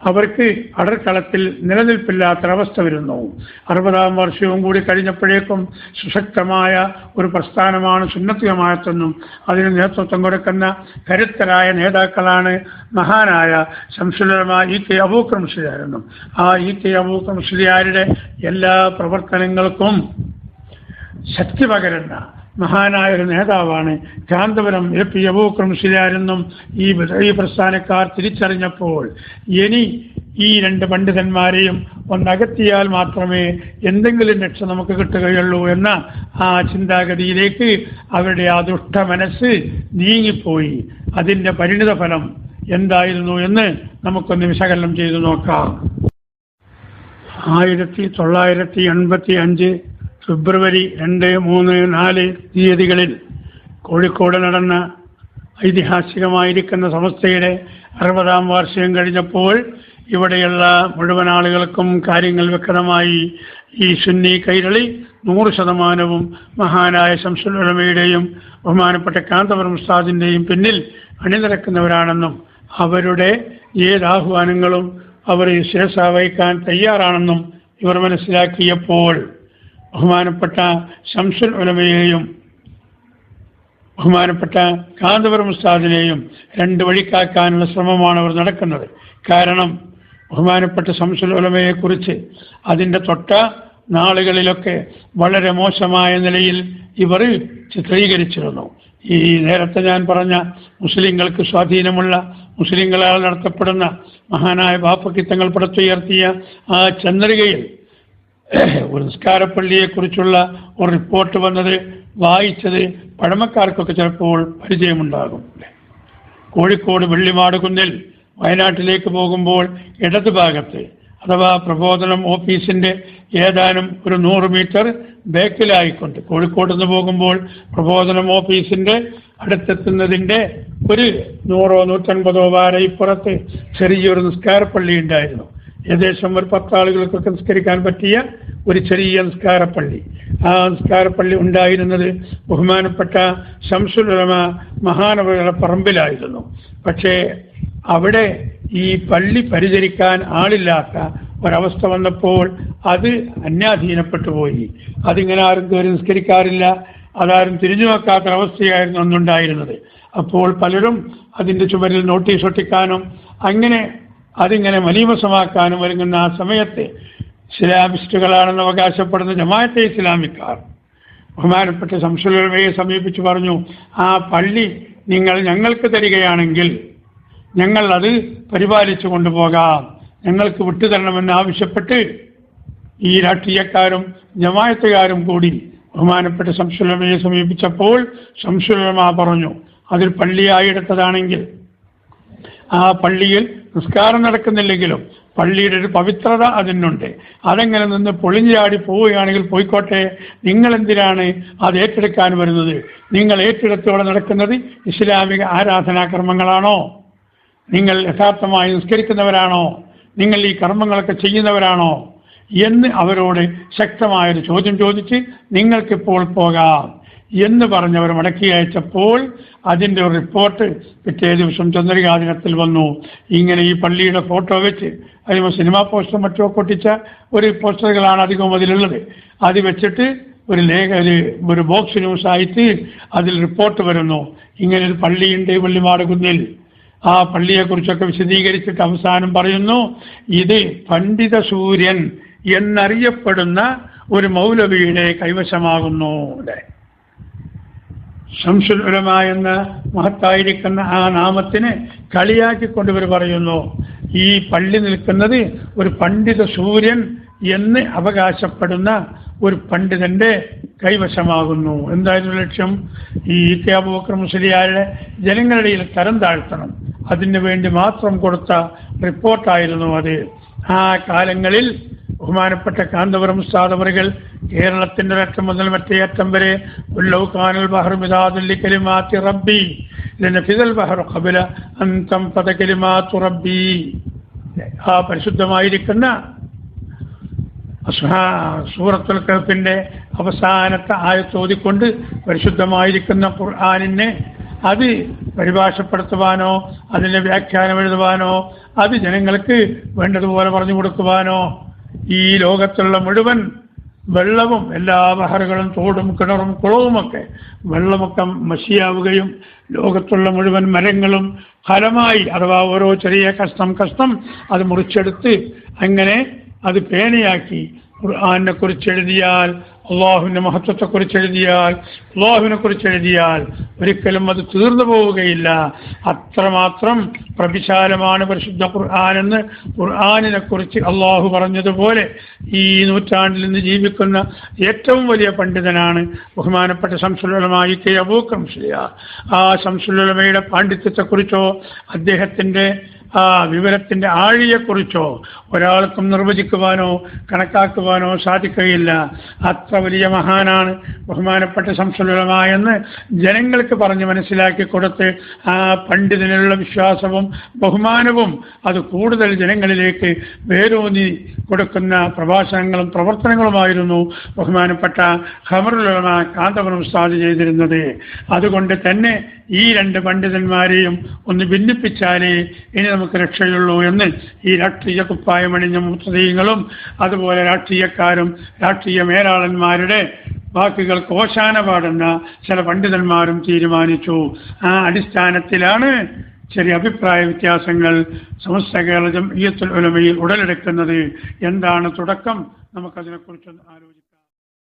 അവർക്ക് അടർക്കളത്തിൽ നിലനിൽപ്പില്ലാത്തൊരവസ്ഥ വരുന്നു. 60-ാം വർഷവും കൂടി കഴിഞ്ഞപ്പോഴേക്കും സുശക്തമായ ഒരു പ്രസ്ഥാനമാണ് സുന്നത്ത് ജമാഅത്തെന്നും അതിന് നേതൃത്വം കൊടുക്കുന്ന കരുത്തരായ നേതാക്കളാണ് മഹാനായ ശംസുൽ ഉലമാ EK അബൂബക്കർ മുസ്ലിയാരെന്നും ആ EK അബൂബക്കർ മുസ്ലിയാരുടെ എല്ലാ പ്രവർത്തനങ്ങൾക്കും ശക്തി പകരുന്ന മഹാനായ ഒരു നേതാവാണ് കാന്തപുരം AP അബൂബക്കർ മുസ്ലിയാരെന്നും ഈ പ്രസ്ഥാനക്കാർ തിരിച്ചറിഞ്ഞപ്പോൾ ഇനി ഈ രണ്ട് പണ്ഡിതന്മാരെയും ഒന്നകത്തിയാൽ മാത്രമേ എന്തെങ്കിലും രക്ഷ നമുക്ക് കിട്ടുകയുള്ളൂ എന്ന ആ ചിന്താഗതിയിലേക്ക് അവരുടെ ആ ദുഷ്ട മനസ്സ് നീങ്ങിപ്പോയി. അതിൻ്റെ പരിണിത ഫലം എന്തായിരുന്നു എന്ന് നമുക്കൊന്ന് വിശകലനം ചെയ്തു നോക്കാം. 1985 ഫെബ്രുവരി 2, 3, 4 തീയതികളിൽ കോഴിക്കോട് നടന്ന ഐതിഹാസികമായിരിക്കുന്ന സമസ്തയുടെ 60-ാം വാർഷികം കഴിഞ്ഞപ്പോൾ ഇവിടെയുള്ള മുഴുവൻ ആളുകൾക്കും കാര്യങ്ങൾ വ്യക്തമായി. ഈ സുന്നി കൈരളി 100% മഹാനായ ശംസുൽ ഉലമയുടെയും ബഹുമാനപ്പെട്ട കാന്തപുരം ഉസ്താദിന്റെയും പിന്നിൽ അണിനിരക്കുന്നവരാണെന്നും അവരുടെ ഏത് ആഹ്വാനങ്ങളും അവർ ശിരസ വഹിക്കാൻ തയ്യാറാണെന്നും ഇവർ മനസ്സിലാക്കിയപ്പോൾ ബഹുമാനപ്പെട്ട ശംസുൽ ഉലമയെയും ബഹുമാനപ്പെട്ട കാന്തപുരം ഉസ്താദിനെയും രണ്ട് വഴിക്കാക്കാനുള്ള ശ്രമമാണ് അവർ നടക്കുന്നത്. കാരണം ബഹുമാനപ്പെട്ട ശംസുൽ ഉലമയെക്കുറിച്ച് അതിൻ്റെ തൊട്ട നാളുകളിലൊക്കെ വളരെ മോശമായ നിലയിൽ ഇവർ ചിത്രീകരിച്ചിരുന്നു. ഈ നേരത്തെ ഞാൻ പറഞ്ഞ മുസ്ലിങ്ങൾക്ക് സ്വാധീനമുള്ള മുസ്ലിങ്ങളാൽ നടത്തപ്പെടുന്ന മഹാനായ ബാപ്പക്കിത്തങ്ങൾ പടുത്തുയർത്തിയ ആ ചന്ദ്രികയിൽ ഒരു നിസ്കാരപ്പള്ളിയെക്കുറിച്ചുള്ള ഒരു റിപ്പോർട്ട് വന്നത് വായിച്ചത് പഴമക്കാർക്കൊക്കെ ചിലപ്പോൾ പരിചയമുണ്ടാകും. കോഴിക്കോട് വെള്ളിമാട് കുന്നിൽ വയനാട്ടിലേക്ക് പോകുമ്പോൾ ഇടതുഭാഗത്ത് അഥവാ പ്രബോധനം ഓഫീസിന്റെ ഏതാനും ഒരു 100 മീറ്റർ ബാക്കിലായിക്കൊണ്ട് കോഴിക്കോട് നിന്ന് പോകുമ്പോൾ പ്രബോധനം ഓഫീസിന്റെ അടുത്തെത്തുന്നതിന്റെ ഒരു 100-150 വാര ഇപ്പുറത്ത് ചെറിയൊരു നിസ്കാരപ്പള്ളി ഉണ്ടായിരുന്നു. ഏകദേശം ഒരു 10 ആളുകൾക്കൊക്കെ നിസ്കരിക്കാൻ പറ്റിയ ഒരു ചെറിയ നിസ്കാരപ്പള്ളി. ആ നിസ്കാരപ്പള്ളി ഉണ്ടായിരുന്നത് ബഹുമാനപ്പെട്ട ശംസുൽ ഉലമ മഹാനവറുടെ പറമ്പിലായിരുന്നു. പക്ഷേ അവിടെ ഈ പള്ളി പരിചരിക്കാൻ ആളില്ലാത്ത ഒരവസ്ഥ വന്നപ്പോൾ അത് അന്യാധീനപ്പെട്ടു പോയി. അതിങ്ങനെ ആരും കയറി നിസ്കരിക്കാറില്ല, അതാരും തിരിഞ്ഞു നോക്കാത്ത അവസ്ഥയായിരുന്നു അന്നുണ്ടായിരുന്നത്. അപ്പോൾ പലരും അതിൻ്റെ ചുവരിൽ നോട്ടീസ് ഒട്ടിക്കാനും അങ്ങനെ അതിങ്ങനെ മലീമസമാക്കാനും ഒരുങ്ങുന്ന ആ സമയത്ത് ഇസ്ലാമിസ്റ്റുകളാണെന്ന് അവകാശപ്പെടുന്ന ജമാഅത്തെ ഇസ്ലാമിക്കാർ ബഹുമാനപ്പെട്ട ശംസുൽ ഉലമയെ സമീപിച്ച് പറഞ്ഞു, ആ പള്ളി നിങ്ങൾ ഞങ്ങൾക്ക് തരികയാണെങ്കിൽ ഞങ്ങൾ അത് പരിപാലിച്ചു കൊണ്ടുപോകാം, ഞങ്ങൾക്ക് വിട്ടുതരണമെന്ന് ആവശ്യപ്പെട്ട് ഈ രാഷ്ട്രീയക്കാരും ജമാഅത്തുകാരും കൂടി ബഹുമാനപ്പെട്ട ശംസുൽ ഉലമയെ സമീപിച്ചപ്പോൾ ശംസുൽ ഉലമ പറഞ്ഞു, അതിൽ പള്ളിയായെടുത്തതാണെങ്കിൽ ആ പള്ളിയിൽ നിസ്കാരം നടക്കുന്നില്ലെങ്കിലും പള്ളിയുടെ ഒരു പവിത്രത അതിനുണ്ട്. അതെങ്ങനെ നിന്ന് പൊളിഞ്ഞാടി പോവുകയാണെങ്കിൽ പോയിക്കോട്ടെ, നിങ്ങൾ എന്തിനാണ് അത് ഏറ്റെടുക്കാൻ വരുന്നത്? നിങ്ങൾ ഏറ്റെടുത്തോടെ നടക്കുന്നത് ഇസ്ലാമിക ആരാധനാകർമ്മങ്ങളാണോ? നിങ്ങൾ യഥാർത്ഥമായി നിസ്കരിക്കുന്നവരാണോ? നിങ്ങൾ ഈ കർമ്മങ്ങളൊക്കെ ചെയ്യുന്നവരാണോ എന്ന് അവരോട് ശക്തമായൊരു ചോദ്യം ചോദിച്ച് നിങ്ങൾക്കിപ്പോൾ പോകാം എന്ന് പറഞ്ഞവർ മടക്കി അയച്ചപ്പോൾ അതിൻ്റെ ഒരു റിപ്പോർട്ട് പിറ്റേ ദിവസം ചന്ദ്രികാ ദിനത്തിൽ വന്നു. ഇങ്ങനെ ഈ പള്ളിയുടെ ഫോട്ടോ വെച്ച് അതിന് സിനിമാ പോസ്റ്റർ മറ്റോ പൊട്ടിച്ച ഒരു പോസ്റ്ററുകളാണ് അധികവും അതിലുള്ളത്. അത് വെച്ചിട്ട് ഒരു ബോക്സ് ന്യൂസ് ആയിട്ട് അതിൽ റിപ്പോർട്ട് വരുന്നു, ഇങ്ങനെ ഒരു പള്ളിയുണ്ട് വെള്ളിമാട് കുന്നിൽ. ആ പള്ളിയെക്കുറിച്ചൊക്കെ വിശദീകരിച്ചിട്ട് അവസാനം പറയുന്നു, ഇത് പണ്ഡിത സൂര്യൻ എന്നറിയപ്പെടുന്ന ഒരു മൗലവിയുടെ കൈവശമാകുന്നു. ശംസുൽ ഉലമ എന്ന മഹത്തായിരിക്കുന്ന ആ നാമത്തിനെ കളിയാക്കിക്കൊണ്ട് ഇവർ പറയുന്നു, ഈ പള്ളി നിൽക്കുന്നത് ഒരു പണ്ഡിത സൂര്യൻ എന്ന് അവകാശപ്പെടുന്ന ഒരു പണ്ഡിതന്റെ കൈവശമാകുന്നു. എന്തായിരുന്നു ലക്ഷ്യം? ഈ അബൂബക്കർ മുസ്ലിയാരുടെ ജനങ്ങളുടെ ഇടയിൽ തരം താഴ്ത്തണം, അതിനു വേണ്ടി മാത്രം കൊടുത്ത റിപ്പോർട്ടായിരുന്നു അത്. ആ കാലങ്ങളിൽ ബഹുമാനപ്പെട്ട കാന്തപുരം ഉസ്താദ് അവറുകൾ കേരളത്തിന്റെ ഒരറ്റം മുതൽ മറ്റേ അറ്റം വരെ ഉല്ലൗകാനുൽ ബഹ്റു മിദാദുൽ കലിമാത്തി റബ്ബി ലനഫിദൽ ബഹ്റു ഖബല അൻ തൻഫദ കലിമാത്തു റബ്ബി, ആ പരിശുദ്ധമായിരിക്കുന്ന സൂറത്തുൽ കഹ്ഫിന്റെ അവസാനത്തെ ആയത്ത് ഓതിക്കൊണ്ട് പരിശുദ്ധമായിരിക്കുന്ന ഖുർആനിനെ അത് പരിഭാഷപ്പെടുത്തുവാനോ അതിന്റെ വ്യാഖ്യാനം എഴുതുവാനോ അത് ജനങ്ങൾക്ക് വേണ്ടതുപോലെ പറഞ്ഞു കൊടുക്കുവാനോ ഈ ലോകത്തുള്ള മുഴുവൻ വെള്ളവും എല്ലാ ബഹറുകളും തോടും കിണറും കുളവുമൊക്കെ വെള്ളമൊക്കെ മഷിയാവുകയും ലോകത്തുള്ള മുഴുവൻ മരങ്ങളും ഫലമായി അഥവാ ഓരോ ചെറിയ കഷ്ണം അത് മുറിച്ചെടുത്ത് അങ്ങനെ അത് പേനയാക്കി ഖുർആനെ കുറിച്ച് എഴുതിയാൽ, അള്ളാഹുവിന്റെ മഹത്വത്തെക്കുറിച്ച് എഴുതിയാൽ, അള്ളാഹുവിനെ കുറിച്ച് എഴുതിയാൽ ഒരിക്കലും അത് തീർന്നു പോവുകയില്ല. അത്രമാത്രം പ്രവിശാലമാണ് പരിശുദ്ധ ഖുർആൻ എന്ന് ഖുർആനിനെ കുറിച്ച് അള്ളാഹു പറഞ്ഞതുപോലെ ഈ നൂറ്റാണ്ടിൽ നിന്ന് ജീവിക്കുന്ന ഏറ്റവും വലിയ പണ്ഡിതനാണ് ബഹുമാനപ്പെട്ട ശംസുൽ ഉലമ കെ അബൂബക്കർ മുസ്ലിയാർ. ആ ശംസുൽ ഉലമയുടെ പാണ്ഡിത്യത്തെക്കുറിച്ചോ അദ്ദേഹത്തിന്റെ ആ വിവരത്തിന്റെ ആഴിയെക്കുറിച്ചോ ഒരാൾക്കും നിർവചിക്കുവാനോ കണക്കാക്കുവാനോ സാധിക്കുകയില്ല. അത്ര വലിയ മഹാനാണ് ബഹുമാനപ്പെട്ട ശംസുൽ ഉലമ എന്ന് ജനങ്ങൾക്ക് പറഞ്ഞ് മനസ്സിലാക്കി കൊടുത്ത് ആ പണ്ഡിതനുള്ള വിശ്വാസവും ബഹുമാനവും അത് കൂടുതൽ ജനങ്ങളിലേക്ക് വേരൂന്നി കൊടുക്കുന്ന പ്രഭാഷണങ്ങളും പ്രവർത്തനങ്ങളുമായിരുന്നു ബഹുമാനപ്പെട്ട ഖമറുൽ ഉലമ കാന്തപുരം ഉസ്താദ് ചെയ്തിരുന്നത്. അതുകൊണ്ട് തന്നെ ഈ രണ്ട് പണ്ഡിതന്മാരെയും ഒന്ന് ഭിന്നിപ്പിച്ചാലേ ഇനി നമുക്ക് രക്ഷയുള്ളൂ എന്ന് ഈ രാഷ്ട്രീയ കുപ്പായമണിഞ്ഞ മുത്തദീങ്ങളും അതുപോലെ രാഷ്ട്രീയക്കാരും രാഷ്ട്രീയ മേലാളന്മാരുടെ വാക്കുകൾക്ക് ഓശാന പാടുന്ന ചില പണ്ഡിതന്മാരും തീരുമാനിച്ചു. ആ അടിസ്ഥാനത്തിലാണ് ചെറിയ അഭിപ്രായ വ്യത്യാസങ്ങൾ സമസ്ത കേരള ജംഇയ്യത്തുൽ ഉലമയിൽ ഉടലെടുക്കുന്നത്. എന്താണ് തുടക്കം? നമുക്കതിനെക്കുറിച്ചൊന്ന് ആലോചിക്കാം.